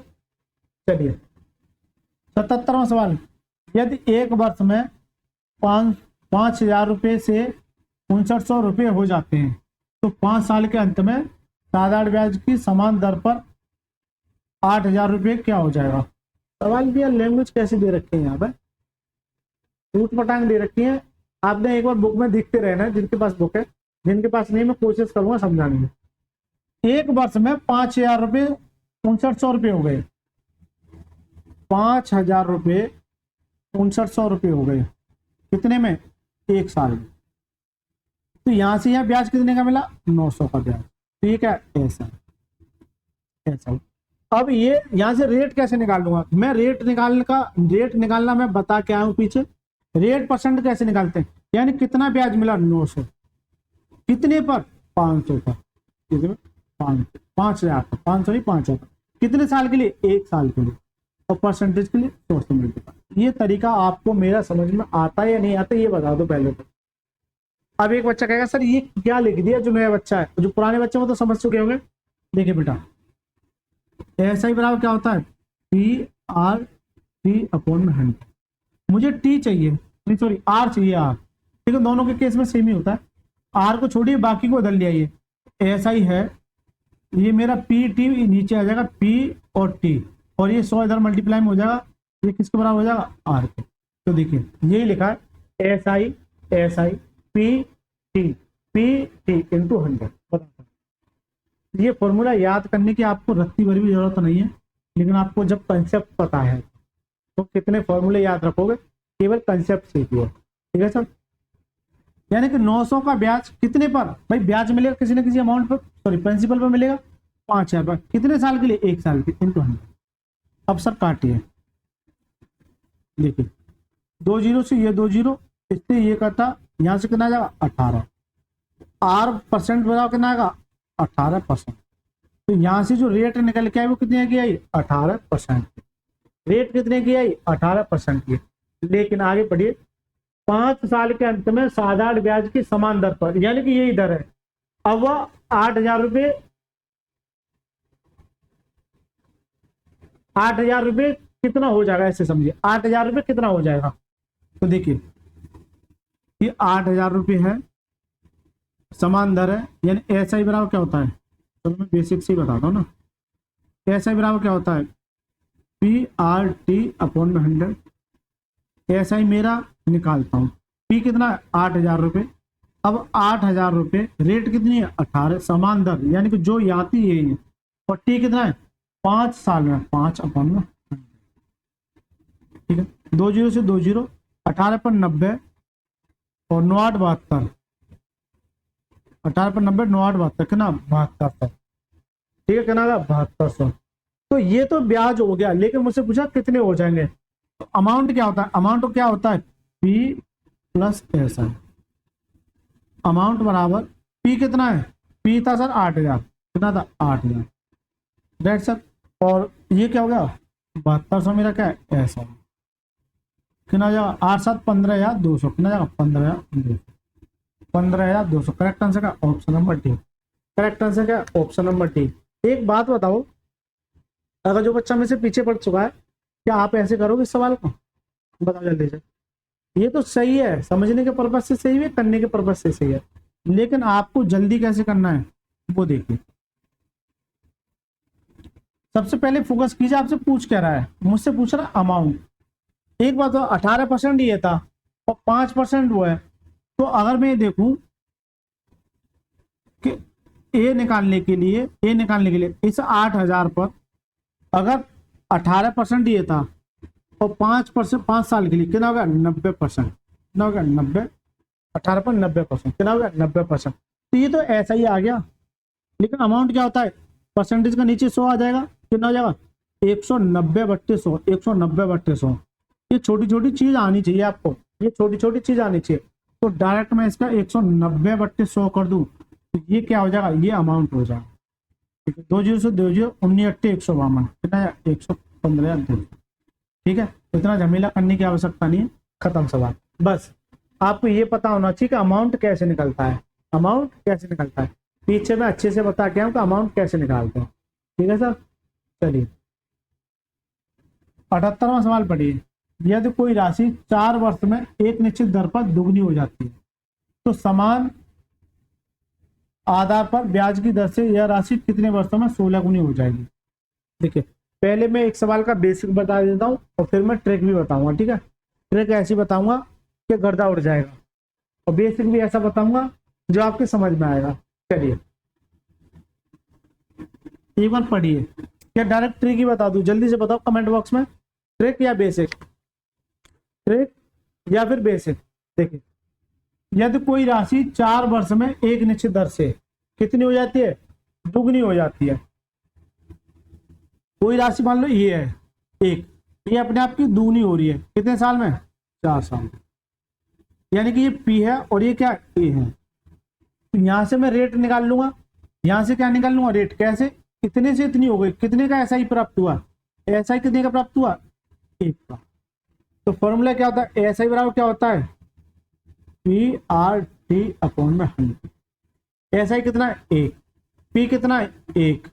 चलिए 77वां सवाल। यदि एक वर्ष में 5,000 रुपये से 5,900 रुपये हो जाते हैं तो 5 साल के अंत में साधारण ब्याज की समान दर पर 8,000 रुपये क्या हो जाएगा। सवाल भी लैंग्वेज कैसी दे रखी है यहाँ पे, टूट पटांग दे रखी है। आपने एक बार बुक में देखते रहना है, जिनके पास बुक है, जिनके पास नहीं मैं कोशिश करूंगा समझाने में। एक वर्ष में 5,000 रुपये 5,900 रुपये हो गए, 5,000 रुपये 5,900 रुपये हो गए कितने में 1 साल में। तो यहां से यहाँ ब्याज कितने का मिला 900 का ब्याज, ठीक है ऐसा ऐसा। अब ये यहां से रेट कैसे निकाल लूंगा मैं, रेट निकालना मैं बता के आया हूं पीछे। रेट परसेंट कैसे निकालते हैं, यानी कितना ब्याज मिला 900, कितने पर 500 पर, 5,000 पर, 500 नहीं 500 पर, कितने साल के लिए 1 साल के लिए, और परसेंटेज के लिए 100 से मल्टीप्लाई। ये तरीका आपको मेरा समझ में आता है या नहीं आता ये बता दो पहले तो। अब एक बच्चा कहेगा सर ये क्या लिख दिया, जो नया बच्चा है, जो पुराने बच्चे वो तो समझ चुके होंगे। देखिए बेटा ऐसा ही बराबर क्या होता है PR/T/100। मुझे टी चाहिए, नहीं सॉरी आर चाहिए, आर, ठीक है। दोनों के केस में सेम ही होता है। आर को छोड़िए बाकी को बदल लिया, ये ऐसा ही है। ये मेरा पी टी नीचे आ जाएगा, पी और टी और ये 100 इधर मल्टीप्लाई में हो जाएगा, ये किसके बराबर हो जाएगा, आर के। तो देखिए यही लिखा है S I P T into 100। ये फॉर्मूला याद करने की आपको रत्ती भर भी जरूरत नहीं है, लेकिन आपको जब कंसेप्ट पता है तो कितने फॉर्मूले याद रखोगे, केवल कंसेप्ट सीखिए, ठीक है सर। यानी कि 900 का ब्याज कितने पर, भाई ब्याज मिलेगा किसी न किसी अमाउंट पर, सॉरी प्रिंसिपल पर मिलेगा 5000 पर, कितने साल के लिए, 1 साल के, इंटू 100। अब सर काटिए, देखिए 2 जीरो से ये 2 जीरो, इससे ये कटा, यहाँ से कितना आ जाएगा 18, आर परसेंट बताओ कितना आएगा 18%। तो यहाँ से जो रेट निकल के आई वो कितने की आई, 18%। रेट कितने की आई, 18% की। लेकिन आगे पढ़िए, 5 साल के अंत में साधारण ब्याज की समान दर पर, यानी कि यही दर है। अब वह 8,000 रुपये, 8,000 रुपये कितना हो जाएगा, ऐसे समझिए 8,000 रुपये कितना हो जाएगा। तो देखिए ये 8,000 रुपये है, समान दर है, यानी एस आई बराबर क्या होता है, तो मैं बेसिक से ही बताता हूँ ना। एस आई बराबर क्या होता है, पी आर टी अपॉन में 100। एस आई मेरा निकालता हूँ, पी कितना है 8,000 रुपये। अब 8,000 रुपये, रेट कितनी है 18, समान दर यानी कि जो आती यही है, और टी कितना है 5 साल में, 5 अपॉन में, ठीक है। 2 जीरो से 2 जीरो, 18 पर 90 और 9 8 72, 18 पर 90 9 8 72, कितना 7200, ठीक है, कितना 7200। तो ये तो ब्याज हो गया, लेकिन मुझसे पूछा कितने हो जाएंगे, तो अमाउंट क्या होता है, अमाउंट क्या होता है P plus S I. Amount बराबर पी कितना है, पी था सर 8,000, कितना था 8,000, राइट सर। और ये क्या हो गया 7200, मेरा क्या है एस आई, कितना जाएगा 8 7 15,200, कितना जाएगा 15,200, 15,200। करेक्ट आंसर का option number D. Correct answer क्या ऑप्शन नंबर डी। एक बात बताओ, अगर जो बच्चा में से पीछे पड़ चुका है, क्या आप ऐसे करोगे इस सवाल को, बताओ जल्दी से। ये तो सही है, समझने के पर्पज से सही है, करने के पर्पज से सही है, लेकिन आपको जल्दी कैसे करना है वो देखिए। सबसे पहले फोकस कीजिए, आपसे पूछ क्या रहा है, मुझसे पूछ रहा है अमाउंट। एक बात, 18% ये था और 5% वो है, तो अगर मैं देखूं कि ए निकालने के लिए इस 8,000 पर अगर 18% ये था और 5%, 5 साल के लिए कितना होगा 90%, कितना होगा 90, 18 पर 90%, कितना होगा 90%। तो ये तो ऐसा ही आ गया, लेकिन अमाउंट क्या होता है, परसेंटेज का नीचे 100 आ जाएगा, कितना हो जाएगा 190/100, 190/100। ये छोटी छोटी चीज आनी चाहिए आपको, ये छोटी छोटी चीज आनी चाहिए। तो डायरेक्ट मैं इसका 190/100 कर दूं, तो ये क्या हो जाएगा, ये अमाउंट हो जाएगा, ठीक है। 2 जीरो से 2 जीरो, 19 8 152, कितना है 115,200, ठीक है। इतना झमेला करने की आवश्यकता नहीं है, खत्म सवाल। बस आपको ये पता होना चाहिए कि अमाउंट कैसे निकलता है, अमाउंट कैसे निकलता है। पीछे मैं अच्छे से बता के आऊँ कि अमाउंट कैसे निकालते हैं, ठीक है सर। चलिए 78वां सवाल पढ़िए। यदि कोई राशि 4 वर्ष में एक निश्चित दर पर दुगनी हो जाती है, तो समान आधार पर ब्याज की दर से यह राशि कितने वर्षों में 16 गुनी हो जाएगी। देखिए पहले मैं एक सवाल का बेसिक बता देता हूँ और फिर मैं ट्रिक भी बताऊंगा, ठीक है। ट्रिक ऐसी बताऊंगा कि गर्दा उड़ जाएगा, और बेसिक भी ऐसा बताऊंगा जो आपके समझ में आएगा। चलिए एक बार पढ़िए, क्या डायरेक्ट ट्रिक ही बता दूं, जल्दी से बताओ कमेंट बॉक्स में, ट्रिक या बेसिक, ट्रिक या फिर बेसिक। देखिए यदि कोई राशि 4 वर्ष में एक निश्चित दर से कितनी हो जाती है, दुगनी हो जाती है। कोई राशि मान लो ये है एक, ये अपने आप की दुगनी हो रही है, कितने साल में 4 साल, यानी कि ये पी है और ये क्या ए है। तो यहां से मैं रेट निकाल लूंगा, यहां से क्या निकाल लूंगा रेट, कैसे, कितने से इतनी हो गई, कितने का ऐसा ही प्राप्त हुआ, ऐसा ही कितने का प्राप्त हुआ 1 का। तो फॉर्मूला क्या होता है, ऐसा ही बराबर क्या होता है पी आर टी अपॉन में 100। ऐसा ही कितना है 1, पी कितना है 1,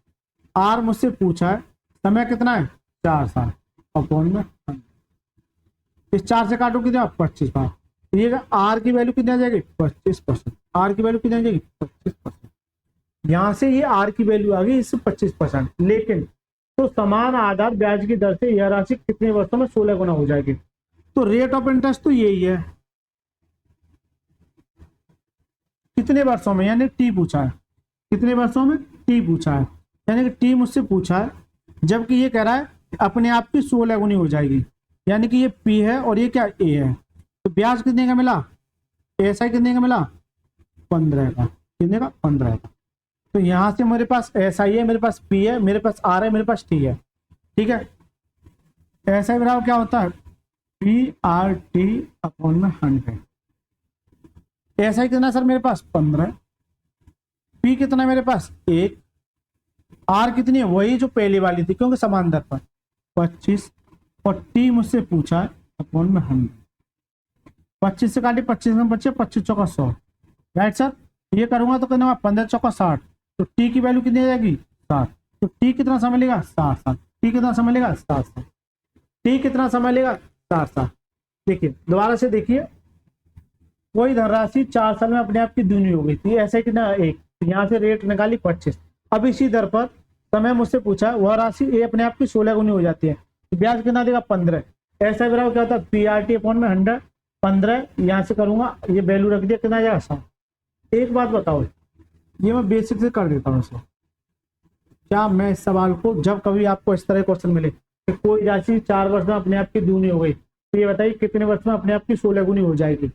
आर मुझसे पूछा है, समय कितना है 4 साल अपॉन में 100। इस 4 से काटो कितना 25 बार, ये आर की वैल्यू कितनी आ जाएगी 25%, आर की वैल्यू कितनी आ जाएगी 25%। यहां से ये आर की वैल्यू आ गई इससे 25%, लेकिन तो समान आधार ब्याज की दर से यह राशि कितने वर्षों में 16 गुना हो जाएगी। तो रेट ऑफ इंटरेस्ट तो यही है, कितने वर्षों में, यानी टी पूछा है, कितने वर्षों में टी पूछा है, यानी कि टी मुझसे पूछा है, जबकि ये कह रहा है अपने आप की 16 गुनी हो जाएगी, यानी कि ये पी है और ये क्या ए है। तो ब्याज कितने का मिला, ऐसा कितने का मिला 15 का, कितने का 15 का। तो यहां से मेरे पास ऐसा ही है, मेरे पास पी है, मेरे पास आर है, मेरे पास टी है, ठीक है। ऐसा ही बराबर क्या होता है पी आर टी अपॉन में 100। ऐसा ही कितना सर मेरे पास 15, पी कितना मेरे पास 1, आर कितनी है वही जो पहली वाली थी क्योंकि समान दर पर 25, और टी मुझसे पूछा है अपॉन में 100। 25 से काटी 25 में बचे 25 चौका 100, राइट सर। ये करूंगा तो कितना 15 चौका 60, तो टी की वैल्यू कितनी आ जाएगी 60। तो टी कितना समय लेगा 60 टी कितना समय लेगा 60 टी कितना समय लेगा 60। देखिए दोबारा से देखिए, कोई धनराशि 4 साल में अपने आप की दूनी हो गई थी, ऐसे कितना 1, यहाँ से रेट निकाली 25। अब इसी दर पर समय मुझसे पूछा वह राशि ए अपने आप की 16 गुनी हो जाती है, तो ब्याज कितना देगा 15। ऐसा बराबर क्या होता है पी आर टी अपॉन में 100, 15 यहाँ से करूंगा, ये वैल्यू रख दिया कितना आ जाएगा 100। एक बात बताओ, ये मैं बेसिक से कर देता हूँ इसको, क्या मैं इस सवाल को जब कभी आपको इस तरह क्वेश्चन मिले कि कोई राशि 4 वर्ष में अपने आप की दूनी हो गई, तो ये बताइए कितने वर्ष में अपने आप की 16 गुनी हो जाएगी।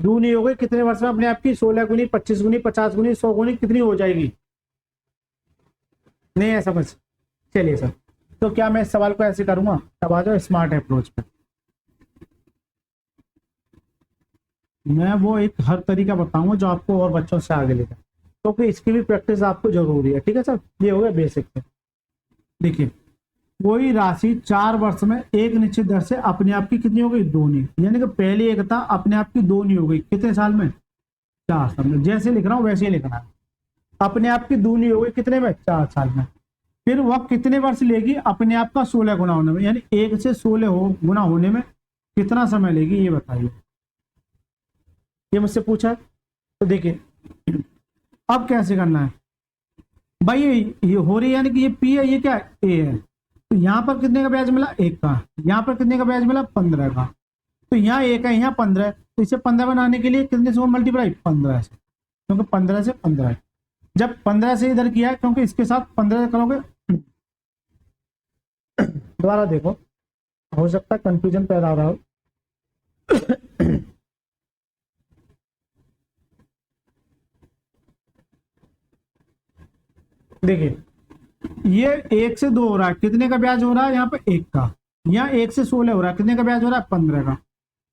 दूनी हो गई कितने वर्ष में अपने आप की 16 गुनी, 25 गुनी, 50 गुनी, 100 गुनी कितनी हो जाएगी, नहीं है समझ। चलिए सर, तो क्या मैं इस सवाल को ऐसे करूंगा, तब आ जाओ स्मार्ट अप्रोच पे। मैं वो एक हर तरीका बताऊंगा जो आपको और बच्चों से आगे लेगा, क्योंकि इसकी भी प्रैक्टिस आपको जरूरी है, ठीक है सर। ये हो गया बेसिक से। देखिए कोई राशि 4 वर्ष में एक निश्चित दर से अपने आप की कितनी हो गई दूनी, यानी कि पहले एक था अपने आप की दूनी हो गई, कितने साल में 4 साल में। जैसे लिख रहा हूं वैसे ही लिखना है, अपने आप की दूनी हो गई कितने में 4 साल में। फिर वह कितने वर्ष लेगी अपने आप का 16 गुना होने में, यानी 1 से 16 गुना होने में कितना समय लेगी ये बताइए, ये मुझसे पूछा है। तो देखिए अब कैसे करना है भाई, ये हो रही है यानी कि ये पी है, ये क्या है ए है। तो यहाँ पर कितने का ब्याज मिला 1 का, यहाँ पर कितने का ब्याज मिला 15 का। तो यहाँ 1 है यहाँ 15 है, तो इसे 15 बनाने के लिए कितने से मल्टीप्लाई 15 से, क्योंकि 15 से 15 है। जब 15 से इधर किया है क्योंकि इसके साथ 15 करोगे, दोबारा देखो हो सकता है कंफ्यूजन पैदा हो रहा हो। देखिए ये 1 से 2 हो रहा है, कितने का ब्याज हो रहा है यहाँ पे 1 का। यहाँ 1 से 16 हो रहा है, कितने का ब्याज हो रहा है 15 का।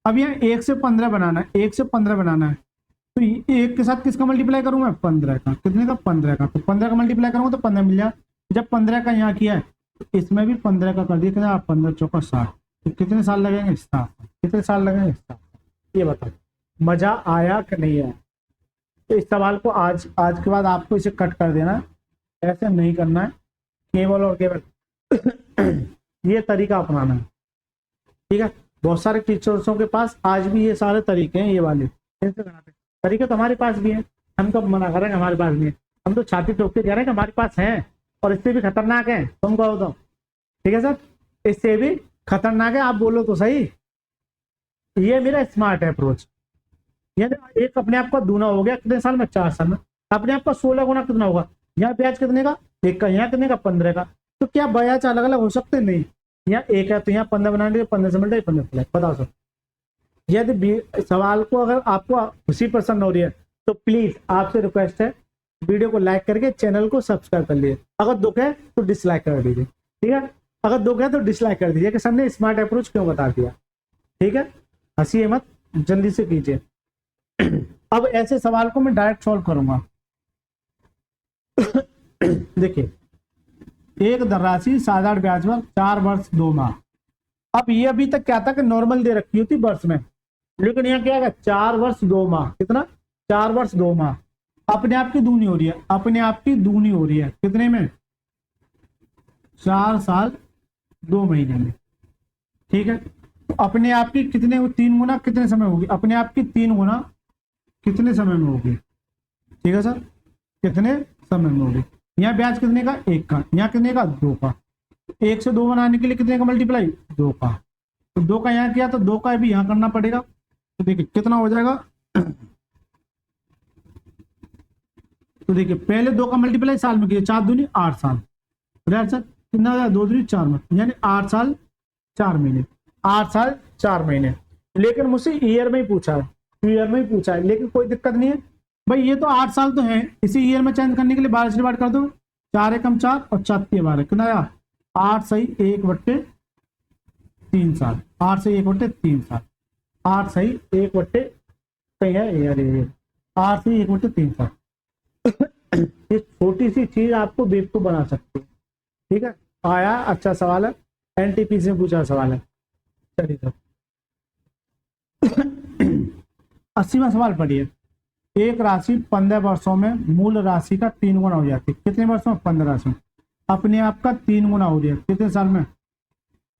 अब यहाँ 1 से 15 बनाना है, 1 से 15 बनाना है, तो 1 के साथ किसका मल्टीप्लाई करूँ मैं 15 का, कितने का 15 का। तो 15 का मल्टीप्लाई करूंगा तो 15 मिल जाए। जब 15 का यहाँ किया है तो इसमें भी 15 का कर दिया, कितना 15 चौका 60, तो कितने साल लगेंगे 7। कितने साल लगेंगे 7। ये बताओ मजा आया कि नहीं आया। तो इस सवाल को आज के बाद आपको इसे कट कर देना है, ऐसे नहीं करना है, केवल और केवल ये तरीका अपनाना है, ठीक है। बहुत सारे टीचर्सों के पास आज भी ये सारे तरीके हैं, ये वाले तरीके तो हमारे पास भी हैं। हम तो मना कर रहे हैं हमारे पास नहीं है, हम तो छाती ठोक के कह रहे हैं कि हमारे पास हैं और इससे भी खतरनाक है, तुम कहो तो ठीक है सर, इससे भी खतरनाक है, आप बोलो तो सही। ये मेरा स्मार्ट अप्रोच, यानी एक अपने आप का दूना हो गया कितने साल में 4 साल में, अपने आप का 16 गुना कितना होगा। यहाँ ब्याज कितने का 1 का, यहाँ कितने का 15 का। तो क्या ब्याज अलग अलग हो सकते नहीं, यहाँ 1 है तो यहाँ 15 बना लीजिए, 15 से मिलता 15 बताओ सर। यदि सवाल को अगर आपको खुशी पसंद हो रही है तो प्लीज आपसे रिक्वेस्ट है वीडियो को लाइक करके चैनल को सब्सक्राइब कर लीजिए, अगर दुख है तो डिसलाइक कर दीजिए, ठीक है। अगर दुख है तो डिसलाइक कर दीजिए कि सर ने स्मार्ट अप्रोच क्यों बता दिया, ठीक है। हंसिए मत, जल्दी से कीजिए। अब ऐसे सवाल को मैं डायरेक्ट सॉल्व करूंगा। देखिए एक धनराशि साधारण ब्याज पर 4 वर्ष 2 माह। अब ये अभी तक क्या था कि नॉर्मल दे रखी होती वर्ष में, लेकिन यहाँ क्या है 4 वर्ष 2 माह, कितना 4 वर्ष 2 माह अपने आप की दूनी हो रही है, अपने आप की दूनी हो रही है कितने में 4 साल 2 महीने में, ठीक है। तो अपने आप की कितने 3 गुना कितने समय होगी, अपने आप की 3 गुना कितने समय में होगी, ठीक है सर, कितने समय में होगी। यहाँ ब्याज कितने का 1 का, यहाँ कितने का 2 का, 1 से 2 बनाने के लिए कितने का मल्टीप्लाई, 2 का। तो 2 का यहाँ किया तो 2 का भी यहाँ करना पड़ेगा। तो देखिए कितना हो जाएगा, तो देखिए पहले 2 का मल्टीप्लाई साल में किया, 4 दूनी 8 साल, राइट सर। कितना हो जाएगा, 2 दूनी 4 में, यानी 8 साल 4 महीने, 8 साल 4 महीने। लेकिन मुझसे ईयर में ही पूछा है, ईयर में ही पूछा है, लेकिन कोई दिक्कत नहीं है भाई, ये तो 8 साल तो है, इसी ईयर में चेंज करने के लिए 12 से डिवाइड कर दो, 4 एकम 4 और 4 तिया 12, कितना आया 8 सही 1/3 साल, 8 सही 1/3 साल, 8 सही 1/, कहीं है यार ये 8 सही 1/3 साल। ये छोटी सी चीज आपको बेवकूफ बना सकती है, ठीक है। आया, अच्छा सवाल है, एनटीपीसी में पूछा सवाल है। चलिए सर 80वां सवाल पढ़िए। एक राशि 15 वर्षों में मूल राशि का 3 गुना हो जाती है, कितने वर्षों में, 15 वर्षों में, अपने आप का 3 गुना हो रही है, कितने साल में,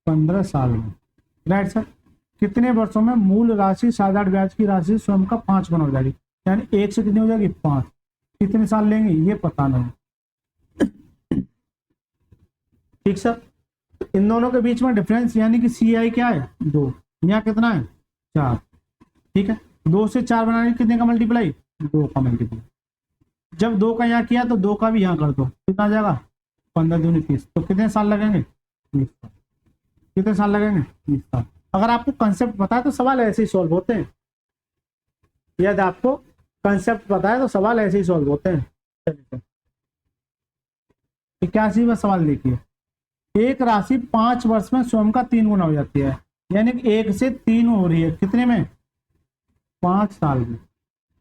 15 साल में, राइट सर। कितने वर्षों में मूल राशि साधारण ब्याज की राशि स्वयं का 5 गुना हो जाएगी, यानी 1 से कितनी हो जाएगी 5, कितने साल लेंगे ये पता नहीं, ठीक सर। इन दोनों के बीच में डिफरेंस यानी कि सी आई क्या है 2, यहाँ कितना है 4, ठीक है। 2 से 4 बनाने कितने का मल्टीप्लाई, 2 का मल्टीप्लाई। जब 2 का यहाँ किया तो 2 का भी यहाँ कर दो, कितना आ जाएगा 15 दूनी 30, तो कितने साल लगेंगे 20 साल, कितने साल लगेंगे 20 साल। अगर आपको कंसेप्ट पता है तो सवाल ऐसे ही सॉल्व होते हैं, यदि आपको कंसेप्ट पता है तो सवाल ऐसे ही सॉल्व होते हैं। चलिए 81वां सवाल देखिए। एक राशि 5 वर्ष में स्वयं का 3 गुना हो जाती है, यानी कि 1 से 3 हो रही है, कितने में 5 साल में,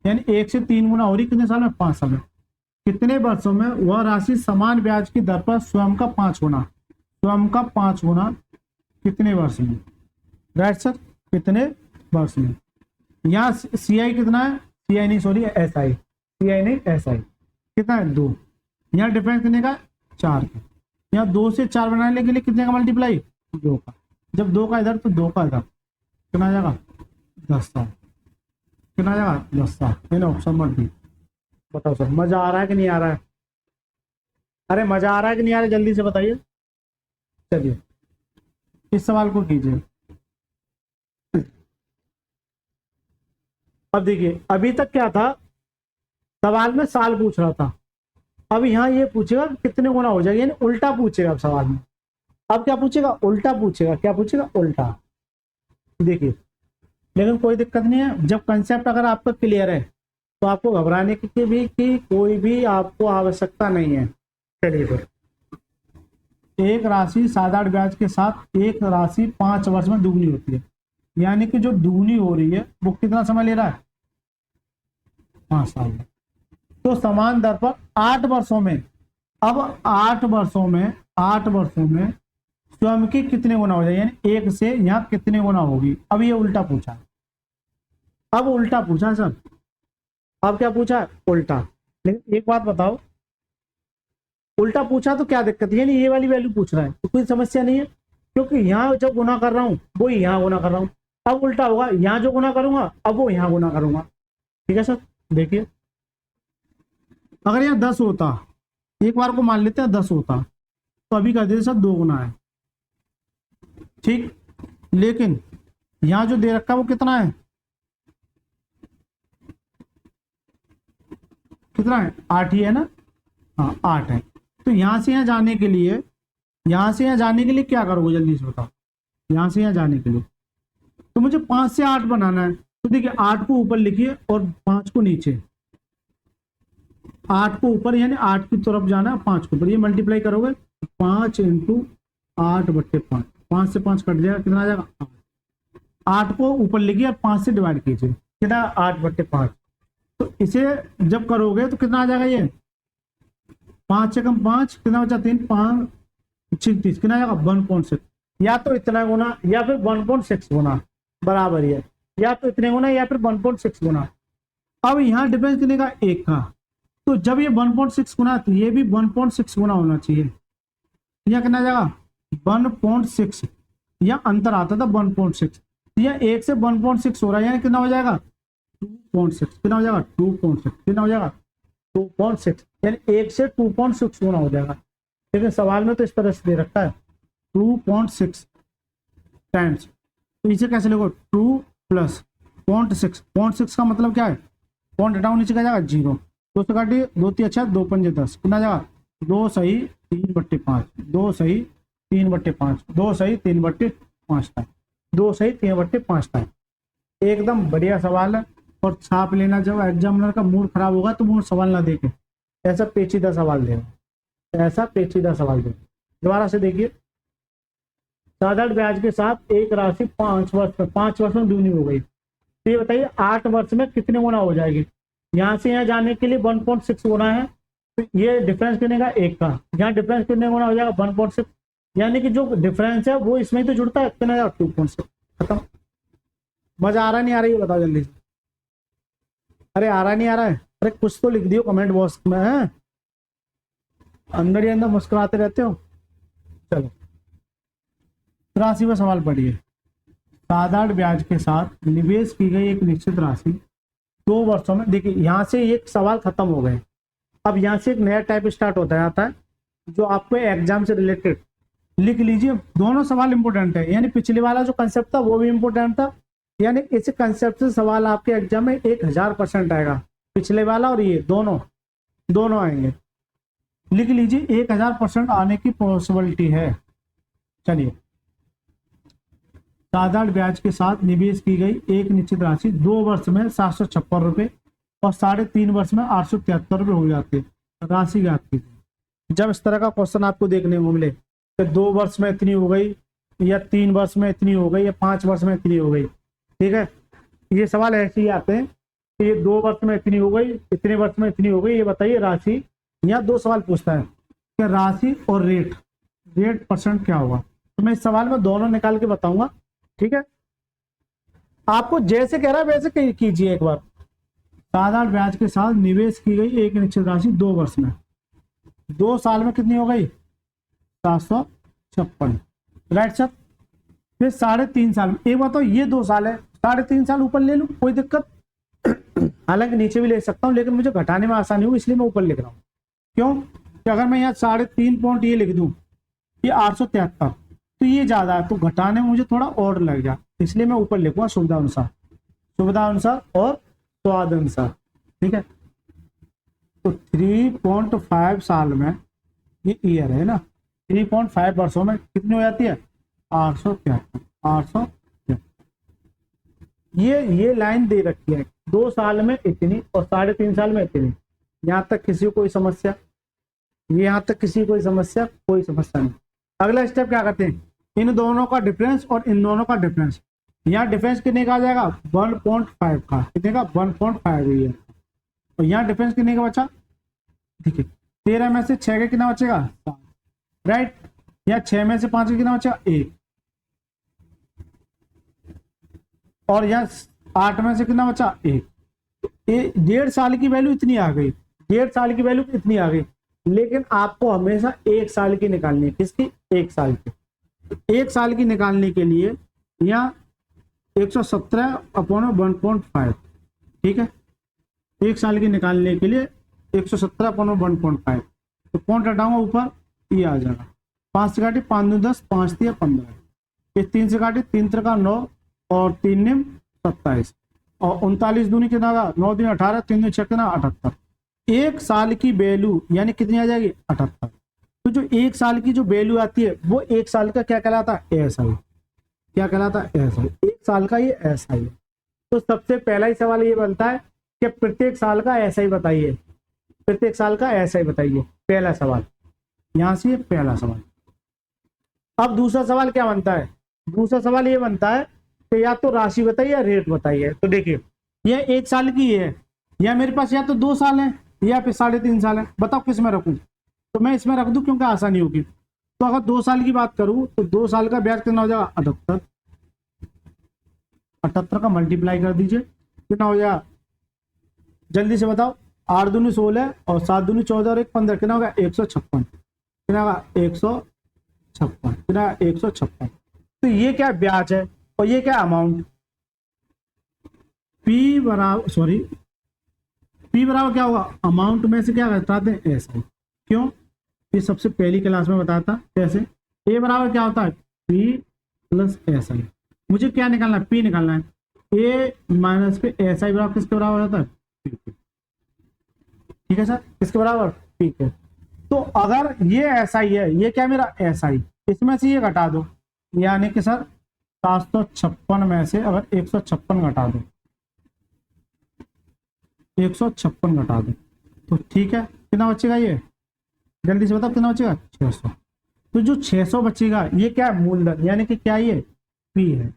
यानी 1 से 3 गुना हो रही कितने साल में 5 साल में। कितने वर्षों में वह राशि समान ब्याज की दर पर स्वयं का 5 गुना, स्वयं का 5 गुना कितने वर्ष में, राइट सर, कितने वर्ष में। यहाँ सी आई कितना है, सी आई नहीं सॉरी एस आई, सी आई नहीं एस आई, कितना है 2, यहाँ डिफरेंस कितने का 4 का। यहाँ 2 से 4 बनाने के लिए कितने का मल्टीप्लाई, 2 का। जब 2 का इधर तो 2 का इधर, कितना आ जाएगा 10 साल, कितना आ जाएगा 10 साल, है ना। Option number B. बताओ सर मजा आ रहा है कि नहीं आ रहा है, अरे मजा आ रहा है कि नहीं आ रहा है, जल्दी से बताइए। चलिए इस सवाल को कीजिए। अब देखिए अभी तक क्या था, सवाल में साल पूछ रहा था, अब यहाँ ये पूछेगा कितने गुना हो जाएगा, यानी उल्टा पूछेगा अब सवाल में। अब क्या पूछेगा, उल्टा पूछेगा, क्या पूछेगा उल्टा। देखिए लेकिन कोई दिक्कत नहीं है, जब कंसेप्ट अगर आपका क्लियर है तो आपको घबराने की भी की कोई भी आपको आवश्यकता नहीं है। चलिए फिर, एक राशि साधारण ब्याज के साथ एक राशि 5 वर्ष में दुगनी होती है, यानी कि जो दुगनी हो रही है वो कितना समय ले रहा है 5 साल में। तो समान दर पर 8 वर्षों में, अब 8 वर्षों में, 8 वर्षों में स्वयं की कितने गुना हो जाए, यानी 1 से यहाँ कितने गुना होगी। अब ये उल्टा पूछा, अब उल्टा पूछा सर, अब क्या पूछा उल्टा। लेकिन एक बात बताओ, उल्टा पूछा तो क्या दिक्कत है, यानी ये वाली वैल्यू पूछ रहा है तो कोई समस्या नहीं है, क्योंकि यहाँ जब गुना कर रहा हूँ वो यहाँ गुना कर रहा हूँ। अब उल्टा होगा, यहाँ जो गुना करूंगा अब वो यहाँ गुना करूंगा, ठीक है सर। देखिए अगर यहाँ 10 होता, एक बार को मान लेते हैं 10 होता, तो अभी कर देते सर 2 गुना है, ठीक। लेकिन यहाँ जो दे रखा है वो कितना है, कितना है 8 ही है ना, हाँ 8 है। तो यहाँ से यहाँ जाने के लिए, यहाँ से यहाँ जाने के लिए क्या करोगे जल्दी से बताओ, यहाँ से यहाँ जाने के लिए तो मुझे 5 से 8 बनाना है। तो देखिए 8 को ऊपर लिखिए और 5 को नीचे, 8 को ऊपर यानी 8 की तरफ जाना है, 5 को ऊपर, ये मल्टीप्लाई करोगे 5 × 8/5, 5 से 5 कट जाएगा, कितना आ जाएगा 8 को ऊपर लिखिए और 5 से डिवाइड कीजिए, कितना 8/5। तो इसे जब करोगे तो कितना आ जाएगा, ये 5 से कम 5, कितना बचा 3, 5 36, कितना आ जाएगा 1.6। या तो इतना गुना या फिर 1.6 गुना बराबर है, या तो इतने गुना या फिर 1.6 गुना। अब यहाँ डिफरेंस कितने का 1 का, तो जब ये 1.6 गुना तो ये भी 1.6 गुना होना चाहिए, यह कितना जाएगा 1.6, यह अंतर आता था 1.6, यह 1 से 1.6 हो रहा है, यानी कितना हो जाएगा 2.6, कितना हो जाएगा 2.6, कितना हो जाएगा 2.6, यानी 1 से 2.6 गुना हो जाएगा। लेकिन सवाल में तो इस तरह से दे रखा है, 2.6 टाइम्स, तो इसे कैसे लिखो 2 प्लस 0.6, 0.6 का मतलब क्या है, पॉइंट हटाओ नीचे का जाएगा 0, 2 से काटिए 2 3 अच्छा 2 5 10, कितना जाएगा 2 सही 3/5, 2 सही 3/5, 2 सही 3/5 था, 2 सही 3/5 था। एकदम बढ़िया सवाल है। और छाप लेना, जब एग्जामिनर का मूड खराब होगा तो मूड सवाल ना देखे, ऐसा पेचीदा सवाल देगा, ऐसा पेचीदा सवाल देगा। दोबारा से देखिए, साधारण ब्याज के साथ एक राशि 5 वर्ष में दुगनी हो गई, तो ये बताइए 8 वर्ष में कितने गुना हो जाएगी। यहाँ से यहाँ जाने के लिए 1.6 गुना है, तो ये डिफरेंस कितने का, 1 का, यहाँ डिफरेंस कितने गुना हो जाएगा 1.6, यानी कि जो डिफरेंस है वो इसमें ही तो जुड़ता है, कितना 2.6, खत्म। मजा आ रहा नहीं आ रही है बताओ जल्दी से, अरे आ रहा नहीं आ रहा है, अरे कुछ तो लिख दियो कमेंट बॉक्स में, है अंदर ही अंदर मुस्कुराते रहते हो। चलो 83वां सवाल पढ़िए। साधारण ब्याज के साथ निवेश की गई एक निश्चित राशि 2 वर्षों में, देखिए यहाँ से एक सवाल खत्म हो गए, अब यहाँ से एक नया टाइप स्टार्ट होता जाता है जो आपको एग्जाम से रिलेटेड, लिख लीजिए। दोनों सवाल इंपोर्टेंट है, यानी पिछले वाला जो कंसेप्ट था वो भी इंपोर्टेंट था, यानी इस कंसेप्ट से सवाल आपके एग्जाम में 1000% आएगा, पिछले वाला और ये दोनों आएंगे, लिख लीजिए 1000% आने की पॉसिबिलिटी है। चलिए, साधारण ब्याज के साथ निवेश की गई एक निश्चित राशि 2 वर्ष में 756 रुपये और 3.5 वर्ष में 873 रुपये हो जाती है, राशि ज्ञात कीजिए। जब इस तरह का क्वेश्चन आपको देखने को मिले कि 2 वर्ष में इतनी हो गई, या 3 वर्ष में इतनी हो गई, या 5 वर्ष में इतनी हो गई, ठीक है, ये सवाल ऐसे ही आते हैं कि ये 2 वर्ष में इतनी हो गई, इतने वर्ष में इतनी हो गई, ये बताइए राशि। यहाँ 2 सवाल पूछता है कि राशि और रेट परसेंट क्या होगा, तो मैं इस सवाल में दोनों निकाल के बताऊंगा, ठीक है। आपको जैसे कह रहा है वैसे कीजिए एक बार। साधारण ब्याज के साथ निवेश की गई एक निश्चित राशि 2 वर्ष में, 2 साल में कितनी हो गई 756, राइट सर। फिर 3.5 साल में, एक बात तो ये 2 साल है, 3.5 साल ऊपर ले लूं कोई दिक्कत, हालांकि नीचे भी ले सकता हूं, लेकिन मुझे घटाने में आसानी हो इसलिए मैं ऊपर लिख रहा हूं। क्यों कि अगर मैं यहाँ 3.5 पॉइंट ये लिख दूं, ये 873, तो ये ज्यादा है, तो घटाने में मुझे थोड़ा और लग जाए, इसलिए मैं ऊपर लिखूंगा सुविधा अनुसार और स्वाद अनुसार, ठीक है। तो 3.5 साल में, ये ईयर है ना, 3.5 वर्षों में कितनी हो जाती है 873। ये लाइन दे रखी है, 2 साल में इतनी और 3.5 साल में इतनी। यहाँ तक किसी को कोई समस्या, यहाँ तक किसी को कोई समस्या नहीं। अगला स्टेप क्या करते हैं, इन दोनों का डिफरेंस और इन दोनों का डिफरेंस। यहाँ डिफरेंस कितने का आ जाएगा 1.5 का, कितने का 1.5 है, और यहाँ डिफरेंस कितने का बचा, ठीक है 13 में से 6 का कितना बचेगा 7, राइट। या 6 में से 5 का कितना बचेगा 1, और यहाँ 8 में से कितना बचा 1। 1.5 साल की वैल्यू इतनी आ गई, 1.5 साल की वैल्यू इतनी आ गई, लेकिन आपको हमेशा 1 साल की निकालनी है। किसकी 1 साल की। 1 साल की निकालने के लिए यहाँ 117/1.5, ठीक है। 1 साल की निकालने के लिए 117/1.5, तो पॉइंट हटाऊंगा ऊपर, ये आ जाएगा 5 से काटे 5 दूनी 10, 5 3 15, ये 3 से काटे 3 3 9 और 3 9 27, और 39 दूनी कितना का 9 दिन 18, 3 दिन 6 कितना 78। 1 साल की वैल्यू यानी कितनी आ जाएगी 78। तो जो 1 साल की जो वैल्यू आती है वो 1 साल का क्या कहलाता है एसआई, क्या कहलाता है एसआई, 1 साल का ये एसआई। तो सबसे पहला ही सवाल ये बनता है कि प्रत्येक साल का एसआई बताइए, प्रत्येक साल का एसआई बताइए, पहला सवाल यहां से, पहला सवाल। अब दूसरा सवाल क्या बनता है, दूसरा सवाल ये बनता है कि या तो राशि बताइए या रेट बताइए। तो देखिए ये 1 साल की है, या मेरे पास या तो 2 साल है या फिर 3.5 साल है, बताओ किस में रखूं। तो मैं इसमें रख दूं क्योंकि आसानी होगी। तो अगर 2 साल की बात करूं तो 2 साल का ब्याज कितना हो जाएगा 78, 78 का मल्टीप्लाई कर दीजिए, कितना हो जाएगा जल्दी से बताओ। 8 दूनी 16 और 7 दूनी 14 और 1 15, कितना होगा 156, कितना होगा 156, कितना 156। तो ये क्या ब्याज है और ये क्या अमाउंट, पी बराबर क्या होगा अमाउंट में से क्या घटाते हैं ऐसा। क्यों, ये सबसे पहली क्लास में बताया था कैसे, ए बराबर क्या होता है पी प्लस एस आई। मुझे क्या निकालना है, पी निकालना है। ए माइनस पे एस आई बराबर किसके बराबर होता है, पी के। ठीक है सर, किसके बराबर, पी के। तो अगर ये एस आई है, ये क्या मेरा एस आई, इसमें से ये घटा दो, यानी कि सर 756 में से अगर 156 घटा दो, 156 घटा दो तो ठीक है, कितना बचेगा ये, जल्दी से बताओ कितना बचेगा, 600। तो जो 600 बचेगा ये क्या है, मूलधन, यानी कि क्या ये पी है,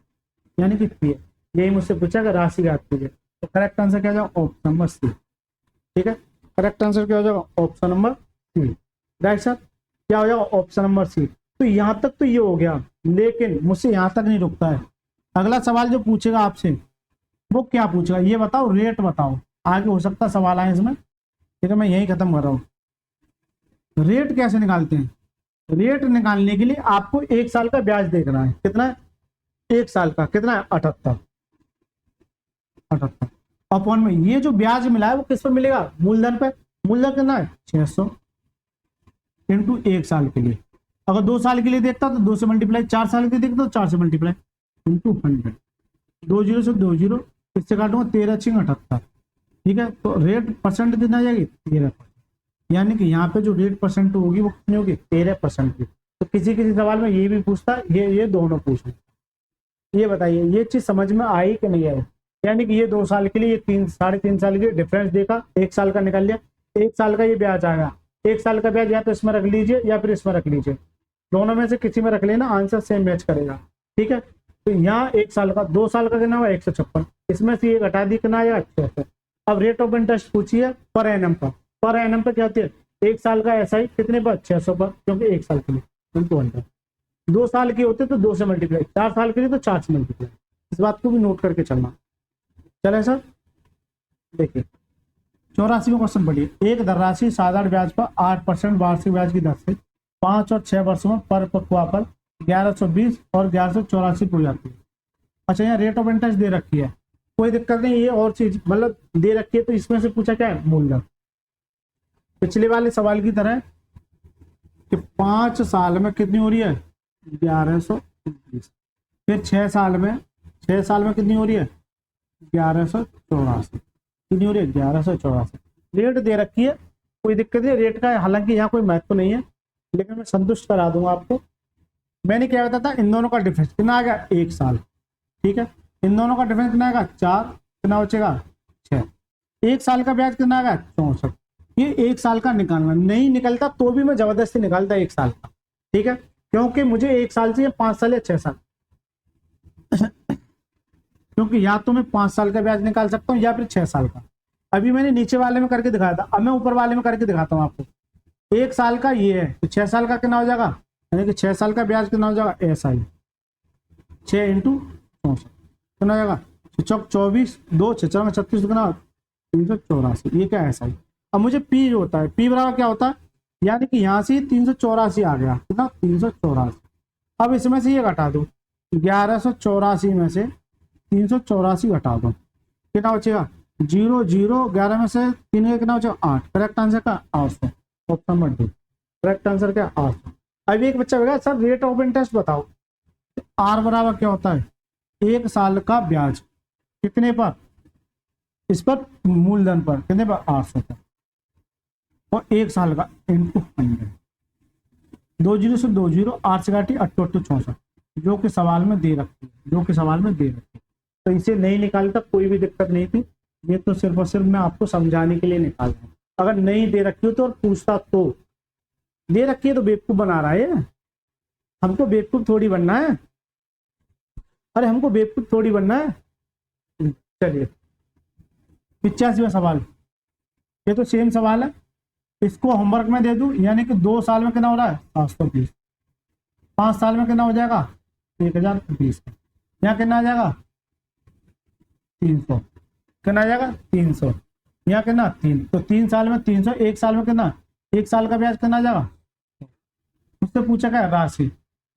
यानी कि पी है। यही मुझसे पूछा कि राशि याद कीजिए, तो करेक्ट आंसर क्या हो जाएगा, ऑप्शन नंबर सी। ठीक है, करेक्ट आंसर क्या हो जाएगा, option number C. Right sir, क्या हो जाएगा, ऑप्शन नंबर सी। तो यहां तक तो ये हो गया, लेकिन मुझसे यहां तक नहीं रुकता है। अगला सवाल जो पूछेगा आपसे वो क्या पूछेगा, ये बताओ, रेट बताओ। आगे हो सकता सवाल आए इसमें, ठीक है, मैं यही खत्म कर रहा हूँ। रेट कैसे निकालते हैं, रेट निकालने के लिए आपको एक साल का ब्याज देखना है, कितना है, एक साल का कितना है, 78, 78 अपॉन में ये जो ब्याज मिला है वो किस पर मिलेगा, मूलधन पे। मूलधन कितना है 600 इंटू एक साल के लिए। अगर 2 साल के लिए देखता तो 2 से मल्टीप्लाई, 4 साल के लिए देखता तो 4 से मल्टीप्लाई, इंटू 100। 2 जीरो से 2 जीरो, इससे काटूंगा 13 छिंग 78। ठीक है, तो रेट परसेंट कितना आ जाएगी, 13%। यानी कि यहाँ पे जो रेट परसेंट होगी वो कितनी होगी, 13% की। तो किसी किसी सवाल में ये भी पूछता, ये दोनों पूछ रहे। ये बताइए ये चीज समझ में आई कि नहीं आई। यानी कि ये 2 साल के लिए, ये 3 साढ़े 3 साल के डिफरेंस देखा, एक साल का निकाल लिया, एक साल का ये ब्याज आएगा। एक साल का ब्याज या तो इसमें रख लीजिए या फिर इसमें रख लीजिए, दोनों में से किसी में रख लेना, आंसर सेम मैच करेगा। ठीक है, तो यहाँ एक साल का, 2 साल का कितना हुआ 156, इसमें से ये घटा दी कितना आएगा 600। अब रेट ऑफ इंटरेस्ट पूछिए पर एनम पर, पर एनम पर क्या होती है, एक साल का एसआई कितने पर, 600 पर, क्योंकि एक साल के लिए इंटू 100। 2 साल के होते तो 2 से मल्टीप्लाई, 4 साल के लिए तो 4 से मल्टीप्लाई। इस बात को भी नोट करके चलना। चले सर, देखिए 84 में क्वेश्चन पढ़िए। एक धनराशि साधारण ब्याज पर 8% वार्षिक ब्याज की दर से 5 और 6 वर्षों में परिपक्वता पर 1120 और 1184 हो जाती है। अच्छा, यहाँ रेट ऑफ इंटरेस्ट दे रखी है, कोई दिक्कत नहीं, ये और चीज मतलब दे रखी है, तो इसमें से पूछा क्या है, मूलधन। पिछले वाले सवाल की तरह कि 5 साल में कितनी हो रही है, 1120, फिर 6 साल में कितनी हो रही है, 1184, कितनी हो रही है, 1184। रेट दे रखी है, कोई दिक्कत नहीं रेट का, हालांकि यहाँ कोई महत्व नहीं है, लेकिन मैं संतुष्ट करा दूंगा आपको। मैंने क्या बताया था, इन दोनों का डिफरेंस कितना आ गया, एक साल। ठीक है, इन दोनों का डिफरेंस कितना आएगा, 4, कितना बचेगा 6। एक साल का ब्याज कितना आएगा 64। ये एक साल का निकालना, नहीं निकलता तो भी मैं जबरदस्ती निकालता एक साल का। ठीक है, क्योंकि मुझे एक साल से 5 साल या 6 साल क्योंकि या तो मैं 5 साल का ब्याज निकाल सकता हूँ या फिर 6 साल का। अभी मैंने नीचे वाले में करके दिखाया था, अब मैं ऊपर वाले में करके दिखाता हूँ आपको। एक साल का ये है तो 6 साल का कितना हो जाएगा, यानी कि 6 साल का ब्याज कितना हो जाएगा, एस आई 6 इंटू 64 कितना हो जाएगा, 24, 2 6 36 कितना 384, ये क्या है एस आई। अब मुझे पी जो होता है, पी बराबर क्या होता है, यानी कि यहाँ से 384 आ गया, कितना 384। अब इसमें से ये घटा दो, 1184 में से 384 घटा दो, कितना बचेगा 0 0, 11 में से 3 का कितना बचेगा 8। करेक्ट आंसर का 800, option number D. Correct answer क्या 800। अब एक बच्चा होगा सर रेट ऑफ इंटरेस्ट बताओ, आर बराबर क्या होता है, एक साल का ब्याज कितने पर, इस पर मूलधन पर कितने पर 800 पर, और एक साल का इंटू 100। 2 जीरो से 2 जीरो, 8 से काटी 8 64, जो कि सवाल में दे रखी है, जो कि सवाल में दे रखी है। तो इसे नहीं निकालता कोई भी दिक्कत नहीं थी, ये तो सिर्फ और सिर्फ मैं आपको समझाने के लिए निकाल रहा हूँ। अगर नहीं दे रखी हो तो और पूछता तो, दे रखी है तो बेवकूफ बना रहा है, हमको बेवकूफ थोड़ी बनना है, अरे हमको बेवकूफ थोड़ी बनना है। चलिए 85वां सवाल, ये तो सेम सवाल है, इसको होमवर्क में दे दूं, यानी कि 2 साल में कितना हो रहा है 720, 5 साल में कितना हो जाएगा 1020, यहाँ कितना आ जाएगा 300, कितना आ जाएगा 300, यहाँ कितना 3, तो 3 साल में 300, एक साल में कितना, एक साल का ब्याज कितना आ जाएगा, उससे पूछा क्या राशि,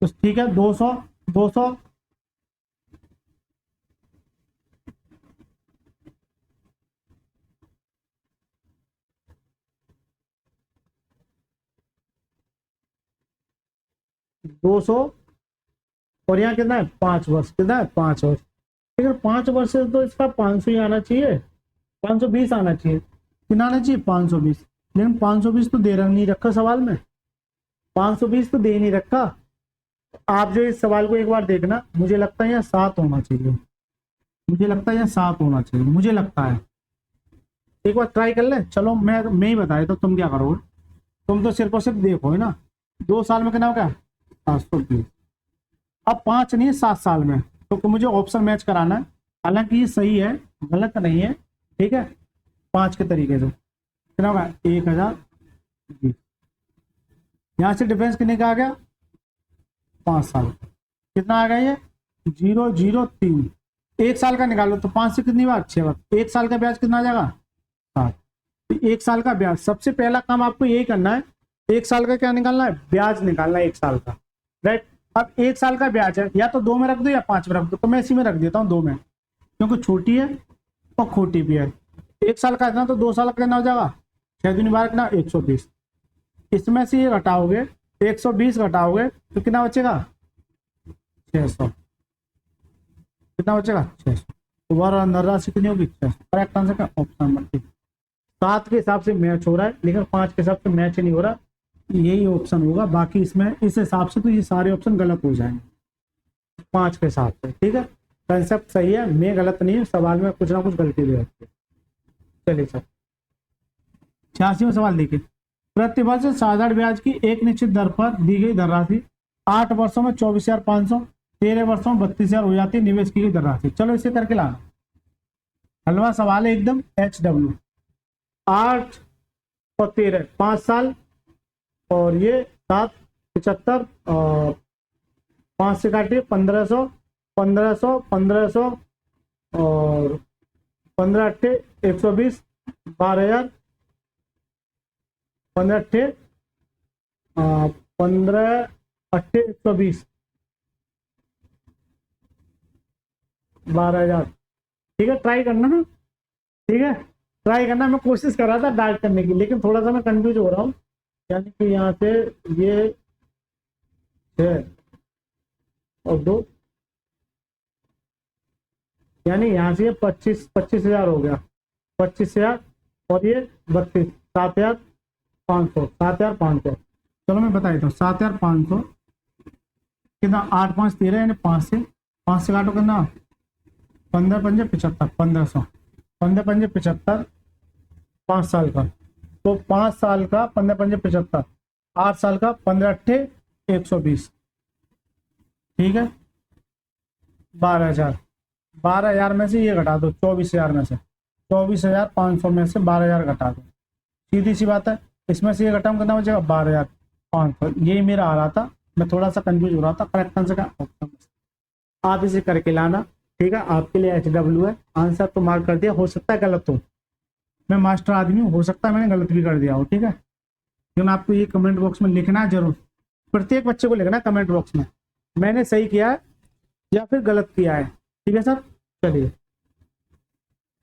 तो ठीक है 200, 200, 200 और यहाँ कितना है 5 वर्ष, कितना है 5 वर्ष। लेकिन 5 वर्ष से तो इसका 500 ही आना चाहिए, 520 आना चाहिए, कितना आना चाहिए 520। लेकिन 520 तो दे रहा नहीं रखा सवाल में, 520 तो दे नहीं रखा। आप जो इस सवाल को एक बार देखना, मुझे लगता है यहाँ 7 होना चाहिए, मुझे लगता है यहाँ 7 होना चाहिए, मुझे लगता है। एक बार ट्राई कर ले। चलो मैं ही बताया तो तुम क्या करोगे, तुम तो सिर्फ और सिर्फ देखो है ना। 2 साल में कितना हो गया 720। अब 5 नहीं 7 साल में, तो मुझे ऑप्शन मैच कराना है। हालांकि ये सही है, गलत नहीं है, ठीक है। 5 के तरीके से कितना होगा 1020। यहाँ से डिफरेंस कितने का आ गया 5 साल। कितना आ गया ये 003। 1 साल का निकालो तो 5 से कितनी बार 6 बार। 1 साल का ब्याज कितना आ जाएगा 7। 1 साल का ब्याज, सबसे पहला काम आपको यही करना है, 1 साल का क्या निकालना है ब्याज निकालना है 1 साल का, राइट। अब 1 साल का ब्याज है, या तो 2 में रख दो या 5 में रख दो, तो मैं इसी में रख देता हूँ 2 में, क्योंकि छोटी है और खोटी भी है। 1 साल का इतना तो 2 साल का कितना हो जाएगा 6 दूनी 12 कितना 120। इसमें से ये घटाओगे 120 घटाओगे तो कितना बचेगा 600। कितना बचेगा 600। तो वह राशि कितनी होगी 600। करेक्ट आंसर का ऑप्शन नंबर 3। 7 के हिसाब से मैच हो रहा है, लेकिन 5 के हिसाब से मैच नहीं हो रहा, यही ऑप्शन होगा। बाकी इसमें इस हिसाब से तो ये सारे ऑप्शन गलत हो जाएंगे 5 के हिसाब से, ठीक है। कंसेप्ट सही है, मैं गलत नहीं है, सवाल में कुछ ना कुछ गलती भी होती है। चलिए सर 86वां सवाल देखिए। प्रतिवर्ष साधारण ब्याज की एक निश्चित दर पर दी गई धनराशि 8 वर्षों में 24,500, 13 वर्षों में 32,000 हो जाती है निवेश की गई धनराशि। चलो इसे करके लाना, हलवा सवाल है एकदम। HW 8 और 13 5 साल, और ये 7 75 और 5 से काटिए 1500 1500 1500 और 15 अट्ठे 120 12,000 15 अट्ठे 15 अट्ठे 120 12,000। ठीक है, ट्राई करना ना, ठीक है ट्राई करना। मैं कोशिश कर रहा था डायरेक्ट करने की, लेकिन थोड़ा सा मैं कंफ्यूज हो रहा हूँ। यानी कि यहाँ से ये 6 और 2, यानी यहाँ से 25,000 हो गया, 25,000 और ये 32 7,500 7,500। चलो मैं बता देता हूँ 7,500 कितना 8 5 13 यानी 5 से काटो कितना 15 पंजे 75 1500 15 पंजे 75 5 साल का, तो 5 साल का 15 पंजे 75 8 साल का 15 अट्ठे 120। ठीक है 12,000 में से ये घटा दो 24,000 में से 24,500 में से 12,000 घटा दो, सीधी सी बात है। इसमें से ये घटाऊं कितना बचेगा 12,500। यही मेरा आ रहा था, मैं थोड़ा सा कंफ्यूज हो रहा था। करेक्ट आंसर का ऑप्शन आप इसे करके लाना, ठीक है। आपके लिए HW है, आंसर तो मार्क कर दिया। हो सकता है गलत हो, मैं मास्टर आदमी हूँ, हो सकता है मैंने गलत भी कर दिया हो, ठीक है। लेकिन आपको ये कमेंट बॉक्स में लिखना है जरूर, प्रत्येक बच्चे को लिखना है कमेंट बॉक्स में मैंने सही किया है या फिर गलत किया है, ठीक है सर। चलिए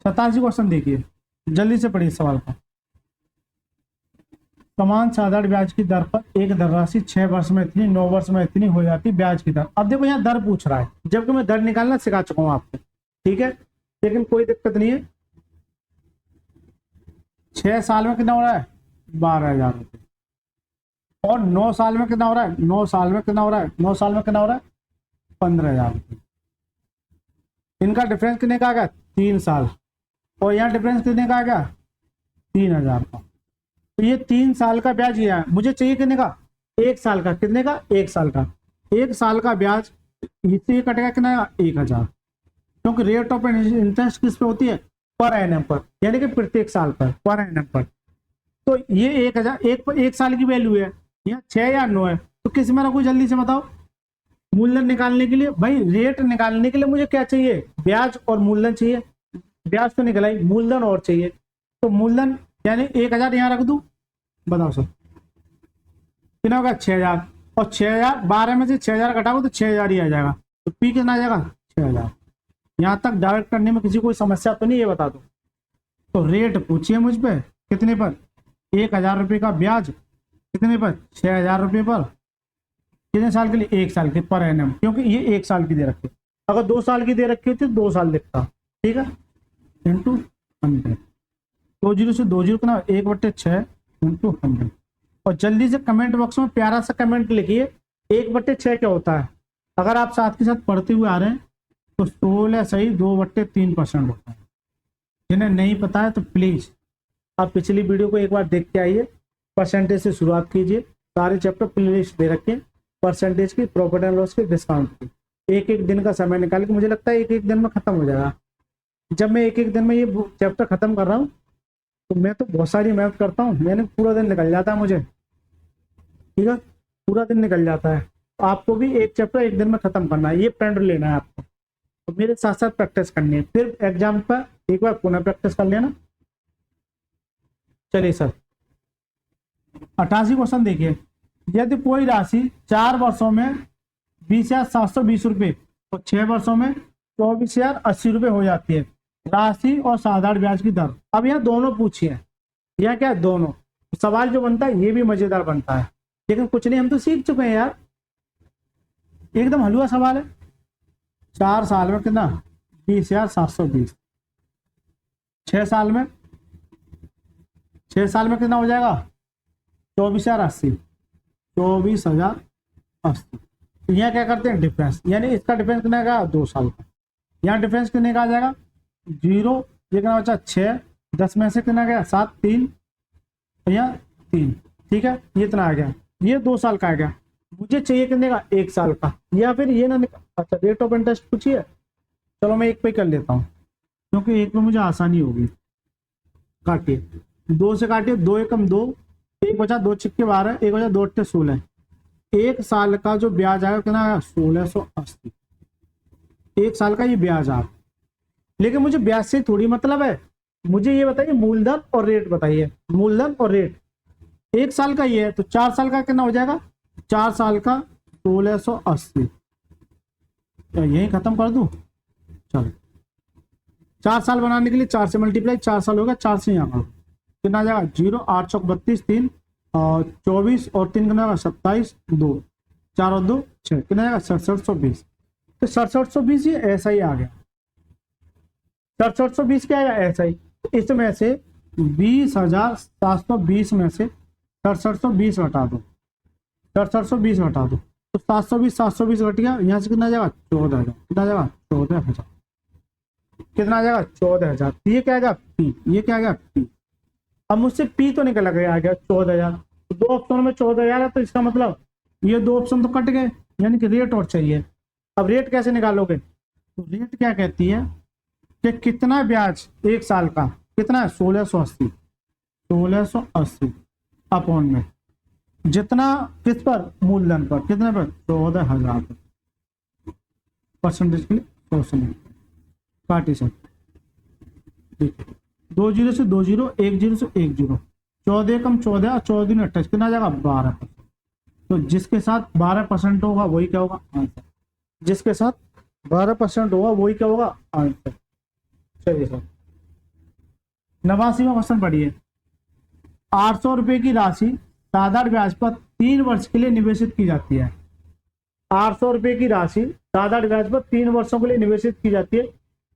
87 क्वेश्चन देखिए, जल्दी से पढ़िए सवाल का। समान साधारण ब्याज की दर पर एक धनराशि 6 वर्ष में इतनी 9 वर्ष में इतनी हो जाती ब्याज की दर। अब देखो यहाँ दर पूछ रहा है, जबकि मैं दर निकालना सिखा चुका हूँ आपको, ठीक है। लेकिन कोई दिक्कत नहीं है। 6 साल में कितना हो रहा है 12,000 रुपये, और 9 साल में कितना हो रहा है 9 साल में कितना हो रहा है 9 साल में कितना हो रहा है 15,000 रुपये। इनका डिफरेंस कितने का आ गया 3 साल, और यहाँ डिफरेंस कितने का आ गया 3,000 का। तो ये 3 साल का ब्याज ये है, मुझे चाहिए कितने का 1 साल का। कितने का 1 साल का। 1 साल का ब्याज इससे कटेगा कितना 1,000, क्योंकि रेट ऑफ इंटरेस्ट किस पे होती है पर एनम पर, यानी कि प्रत्येक साल पर एनम पर। तो ये 1,000 एक साल की वैल्यू है, यहाँ 6 या 9 है, तो किस में रखूं जल्दी से बताओ। मूलधन निकालने के लिए भाई, रेट निकालने के लिए मुझे क्या चाहिए ब्याज और मूलधन चाहिए। ब्याज तो निकलाई, मूलधन और चाहिए, तो मूलधन यानी 1,000 यहाँ रख दूं। बताओ सर कितना होगा 6,000, और 6,000 12 में से 6,000 घटाओ तो 6,000 ही आ जाएगा, तो पी कितना आ जाएगा 6,000। यहाँ तक डायरेक्ट करने में किसी कोई समस्या तो नहीं, ये बता दो। तो रेट पूछिए मुझ पे कितने पर 1,000 रुपये का ब्याज, कितने पर 6,000 रुपये पर, कितने साल के लिए? 1 साल के पर एनम, क्योंकि ये 1 साल की दे रखी है। अगर 2 साल की दे रखी होती तो 2 साल लिखता, ठीक है, इंटू 100। 20 से 20 कितना? 1/6 इंटू 100। और जल्दी से कमेंट बॉक्स में प्यारा सा कमेंट लिखिए 1/6 क्या होता है। अगर आप साथ के साथ पढ़ते हुए आ रहे हैं तो 16 सही 2/3% होता है। जिन्हें नहीं पता है तो प्लीज आप पिछली वीडियो को एक बार देख के आइए, परसेंटेज से शुरुआत कीजिए। सारे चैप्टर प्लेलिस्ट दे रखे हैं, परसेंटेज की, प्रॉफिट एंड लॉस की, डिस्काउंट की। एक एक दिन का समय निकाल के, मुझे लगता है एक एक दिन में खत्म हो जाएगा। जब मैं एक एक दिन में ये चैप्टर खत्म कर रहा हूँ तो मैं तो बहुत सारी मेहनत करता हूँ, मैंने पूरा दिन निकल जाता है मुझे, ठीक है, पूरा दिन निकल जाता है। आपको भी एक चैप्टर एक दिन में खत्म करना है, ये पेन लेना है आपको, तो मेरे साथ साथ प्रैक्टिस करनी है, फिर एग्जाम पर एक बार पुनः प्रैक्टिस कर लेना। चलिए सर 88 क्वेश्चन देखिए। यदि कोई राशि 4 वर्षों में 20,720 रुपये और 6 वर्षों में 24,080 रुपये हो जाती है, राशि और साधारण ब्याज की दर। अब यहाँ दोनों पूछिए, यह क्या है? दोनों। सवाल जो बनता है ये भी मजेदार बनता है, लेकिन कुछ नहीं, हम तो सीख चुके हैं यार, एकदम हलवा सवाल है। 4 साल में कितना? 20,720। 6 साल में, 6 साल में कितना हो जाएगा? 24,080, 24,080। तो यहाँ क्या करते हैं? डिफरेंस, यानी इसका डिफरेंस कितना आएगा? 2 साल का। यहाँ डिफरेंस कितने का आ जाएगा? 0, ये कितना बचा? 6, 10 में से कितना गया? 7, 3, यहाँ 3, ठीक है, ये इतना आ गया, ये 2 साल का आ गया। मुझे चाहिए कितने का? 1 साल का, या फिर ये ना अच्छा रेट ऑफ इंटरेस्ट पूछिए। चलो मैं एक पे कर लेता हूँ, क्योंकि एक पे मुझे आसानी होगी। काटिए, 2 से काटिए, 2 एकम 2, 1 बचा, 2 छिक्के 12, 1 बचा, 2 अट्ठे 16। 1 साल का जो ब्याज आएगा कितना आएगा? 1680। 1 साल का ये ब्याज आ। लेकिन मुझे ब्याज से थोड़ी मतलब है, मुझे ये बताइए मूलधन और रेट बताइए, मूलधन और रेट। 1 साल का ये है तो 4 साल का कितना हो जाएगा? 4 साल का 1680। यही खत्म कर दूं? चलो 4 साल बनाने के लिए 4 से मल्टीप्लाई, 4 साल होगा, 4 से यहाँ कितना आ जाएगा? 0, 8 चौक 32, 3 और 24 और 3 कितना आएगा? 27, 2, 4 और 2 6, कितना आएगा? 6720। तो 6720 ये ऐसा ही आ गया। 6720 क्या आएगा? ऐसा ही। इसमें से 20,720 में से 6720 घटा दो, 6720 घटा दो, तो 720 घट गया। यहाँ से कितना आ जाएगा? 14,000। कितना आ जाएगा? 14,000। कितना आ जाएगा? 14,000। ये क्या आएगा? पी। ये क्या आ गया? पी। अब मुझसे पी तो निकल गया, आ गया 14,000। तो 2 ऑप्शन में 14,000 है, तो इसका मतलब ये 2 ऑप्शन तो कट गए, यानी कि रेट और चाहिए। अब रेट कैसे निकालोगे? तो रेट क्या कहती है कि कितना ब्याज 1 साल का कितना है? 1680। 1680 अपॉन में जितना, किस पर? मूलधन पर। कितने पर? 14,000 पर। परसेंटेज के लिए 100 से काटी सर, ठीक है। 20 से 20, 10 से 10, 14 कम 14 और 14 दूनी 28, कितना आ जाएगा? 12%। तो जिसके साथ 12% होगा वही क्या होगा? आंसर। जिसके साथ 12% होगा वही क्या होगा? आंसर। चलिए सर 89वां क्वेश्चन पढ़िए। 800 रुपए की राशि साधारण ब्याज पर 3 वर्ष के लिए निवेशित की जाती है। 800 रुपए की राशि साधारण ब्याज पर 3 वर्षों के लिए निवेशित की जाती है।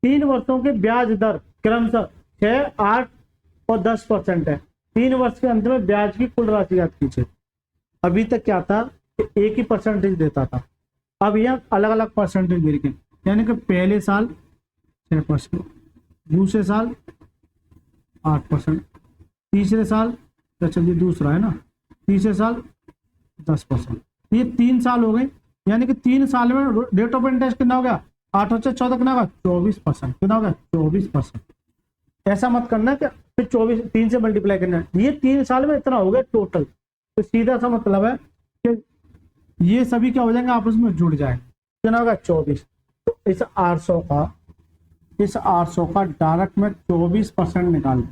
3 वर्षों के ब्याज दर क्रमशः 6, 8 और 10% है। 3 वर्ष के अंत में ब्याज की कुल राशि याद कीजिए। अभी तक क्या था? एक ही परसेंटेज देता था, अब यह अलग अलग परसेंटेज दे रखे, यानी कि पहले साल 6%, दूसरे साल 8%, तीसरे साल, अच्छा ये दूसरा है ना, तीसरे साल 10%। ये 3 साल हो गए, यानी कि 3 साल में रेट ऑफ इंटरेस्ट कितना हो गया? 8 और 14 कितना होगा? 24%। कितना होगा? 24%। ऐसा मत करना कि फिर 24 3 से मल्टीप्लाई करना, ये 3 साल में इतना हो गया टोटल। तो सीधा सा मतलब है कि ये सभी क्या हो जाएंगे? आपस में जुड़ जाएंगे। कितना होगा? 24। तो इस 800 का डायरेक्ट में 24% निकाल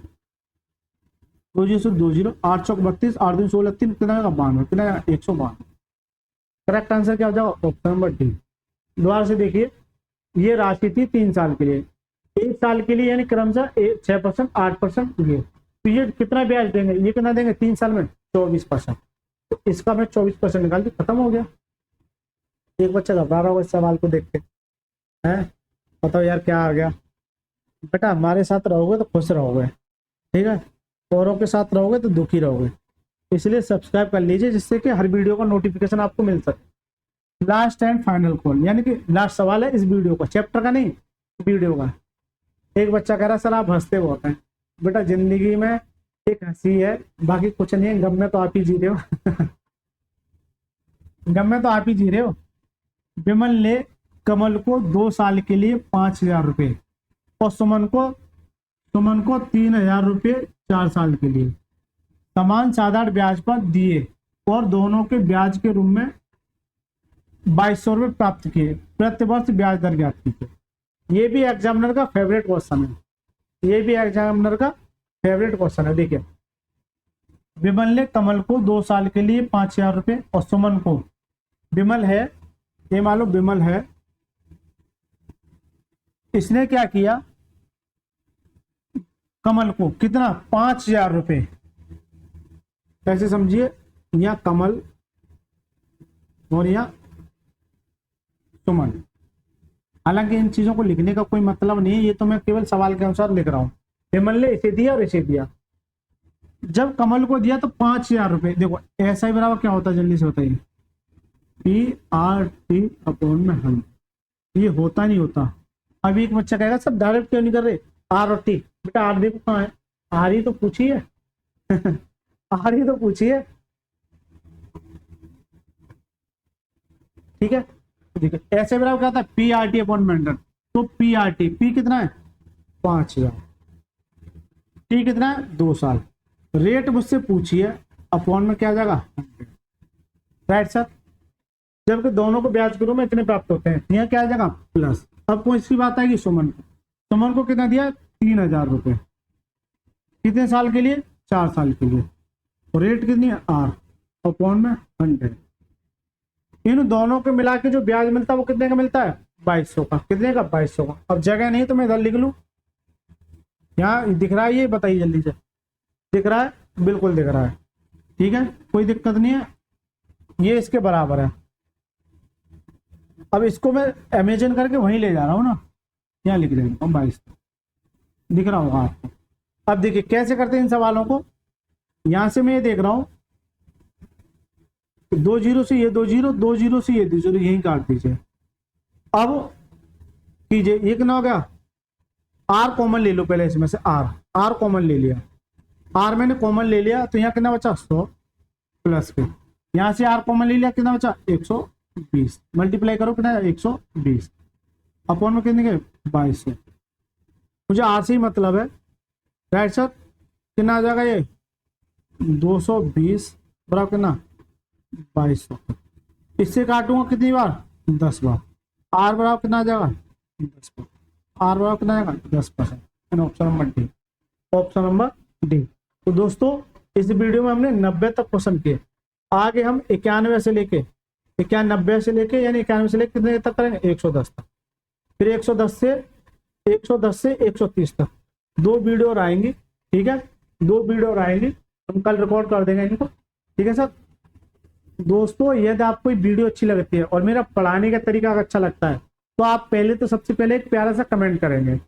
20 से 20, 8 चौक 32, 8 दूनी 16, 3 कितना होगा? 92। कितना 192। करेक्ट आंसर क्या हो जाएगा? Option number D. दोबारा से देखिए, ये राशि थी 3 साल के लिए, 1 साल के लिए यानी क्रमशः 6%, 8% ये, तो ये कितना ब्याज देंगे? ये कितना देंगे 3 साल में? 24%। तो इसका मैं 24% निकाल दी, खत्म हो गया। एक बच्चा घबरा रहा होगा इस सवाल को देख के, है बताओ यार क्या आ गया। बेटा हमारे साथ रहोगे तो खुश रहोगे, ठीक है, औरों के साथ रहोगे तो दुखी रहोगे, इसलिए सब्सक्राइब कर लीजिए जिससे कि हर वीडियो का नोटिफिकेशन आपको मिल सके। लास्ट एंड फाइनल कॉल, यानी कि लास्ट सवाल है इस वीडियो का, चैप्टर का नहीं, वीडियो का। एक बच्चा कह रहा सर आप हंसते बहुत हैं। बेटा जिंदगी में एक हंसी है, बाकी कुछ नहीं है, गम में तो आप ही जी रहे हो गम में तो आप ही जी रहे हो। विमल ने कमल को 2 साल के लिए 5,000 रुपए और सुमन को 3,000 रुपए 4 साल के लिए समान साधारण ब्याज पर दिए और दोनों के ब्याज के रूप में 2,200 रुपए प्राप्त किए, प्रतिवर्ष ब्याज दर ज्ञात कीजिए। ये भी एग्जामिनर का फेवरेट क्वेश्चन है, ये भी एग्जामिनर का फेवरेट क्वेश्चन है। देखिए विमल ने कमल को 2 साल के लिए 5,000 रुपए और सुमन को, विमल है, ये मान लो विमल है, इसने क्या किया, कमल को कितना 5,000 रुपए, कैसे समझिए, यहाँ कमल और यहाँ सुमन। हालांकि इन चीजों को लिखने का कोई मतलब नहीं है, ये तो मैं केवल सवाल के अनुसार लिख रहा हूं। विमल ने इसे दिया और इसे दिया। जब कमल को दिया तो 5,000 रुपए, देखो ऐसा ही बराबर क्या होता है, जल्दी से बताइए, PRT/100, ये होता नहीं होता। अभी एक बच्चा कहेगा सर डायरेक्ट क्यों नहीं कर रहे, R और T। बेटा आर देखो कहाँ है, आर ही तो पूछिए आर ही तो पूछिए, ठीक है। देखिए ऐसे बराबर क्या होता है, PRT/100, तो PRT, P कितना है 5,000, T कितना है 2 साल, रेट मुझसे पूछिए, अपॉन में क्या आ जाएगा 100, राइट सर। जबकि दोनों को ब्याज के रूप में इतने प्राप्त होते हैं, यहाँ क्या आ जाएगा प्लस। अब कोई इसकी बात आएगी सुमन को, सुमन को कितना दिया 3,000 रुपए, कितने साल के लिए 4 साल के लिए, और रेट कितनी है R, अपॉन में 100। इन दोनों के मिला के जो ब्याज मिलता है वो कितने का मिलता है 2,200 का, कितने का 2,200 का। अब जगह नहीं तो मैं इधर लिख लूं, यहाँ दिख रहा है, ये बताइए जल्दी से, दिख रहा है, बिल्कुल दिख रहा है, ठीक है, कोई दिक्कत नहीं है, ये इसके बराबर है। अब इसको मैं इमेजिन करके वहीं ले जा रहा हूँ ना, यहाँ लिख देता हूँ 2,200, दिख रहा होगा आपको। अब देखिए कैसे करते हैं इन सवालों को, यहां से मैं ये देख रहा हूं 2 जीरो से ये 2 जीरो, 2 जीरो से ये 2 जीरो, यही काट दीजिए। अब कीजिए, ये कितना हो गया, R कॉमन ले लो पहले इसमें से, R कॉमन ले लिया, R मैंने कॉमन ले लिया, तो यहाँ कितना बचा 100 प्लस के, यहाँ से R कॉमन ले लिया, कितना बचा 120, मल्टीप्लाई करो कितना 120, अपॉन में कितने के 2,200। मुझे R से ही मतलब है, राइट सर। कितना आ जाएगा ये 220 बराबर कितना 2,200, इससे काटूंगा कितनी बार 10 बार, R बराबर कितना आ जाएगा 10 बार, R बराबर कितना आएगा 10%, option number D, option number D. तो दोस्तों इस वीडियो में हमने 90 तक क्वेश्चन किए, आगे हम 91 से लेके 91 से लेके यानी 91 से लेके कितने तक करेंगे 110 तक, फिर 110 से 130 तक 2 वीडियो और आएंगी, ठीक है, 2 वीडियो और आएंगी, हम कल रिकॉर्ड कर देंगे इनको, ठीक है सर। दोस्तों यदि आपको वीडियो अच्छी लगती है और मेरा पढ़ाने का तरीका अगर अच्छा लगता है तो आप पहले तो सबसे पहले एक प्यारा सा कमेंट करेंगे,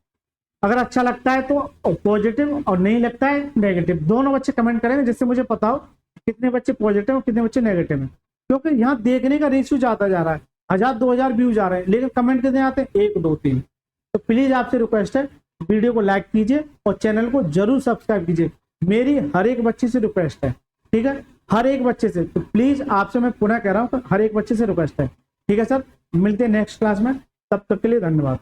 अगर अच्छा लगता है तो पॉजिटिव और नहीं लगता है नेगेटिव, दोनों बच्चे कमेंट करेंगे जिससे मुझे पता हो कितने बच्चे पॉजिटिव और कितने बच्चे नेगेटिव हैं। क्योंकि यहाँ देखने का रेशियो ज्यादा जा रहा है, 1,000-2,000 व्यूज आ रहे हैं, लेकिन कमेंट कितने आते हैं 1, 2, 3। तो प्लीज आपसे रिक्वेस्ट है वीडियो को लाइक कीजिए और चैनल को जरूर सब्सक्राइब कीजिए, मेरी हर एक बच्चे से रिक्वेस्ट है, ठीक है, हर एक बच्चे से। तो प्लीज आपसे मैं पुनः कह रहा हूँ हर एक बच्चे से रिक्वेस्ट है, ठीक है सर। मिलते हैं नेक्स्ट क्लास में, तब तक के लिए धन्यवाद।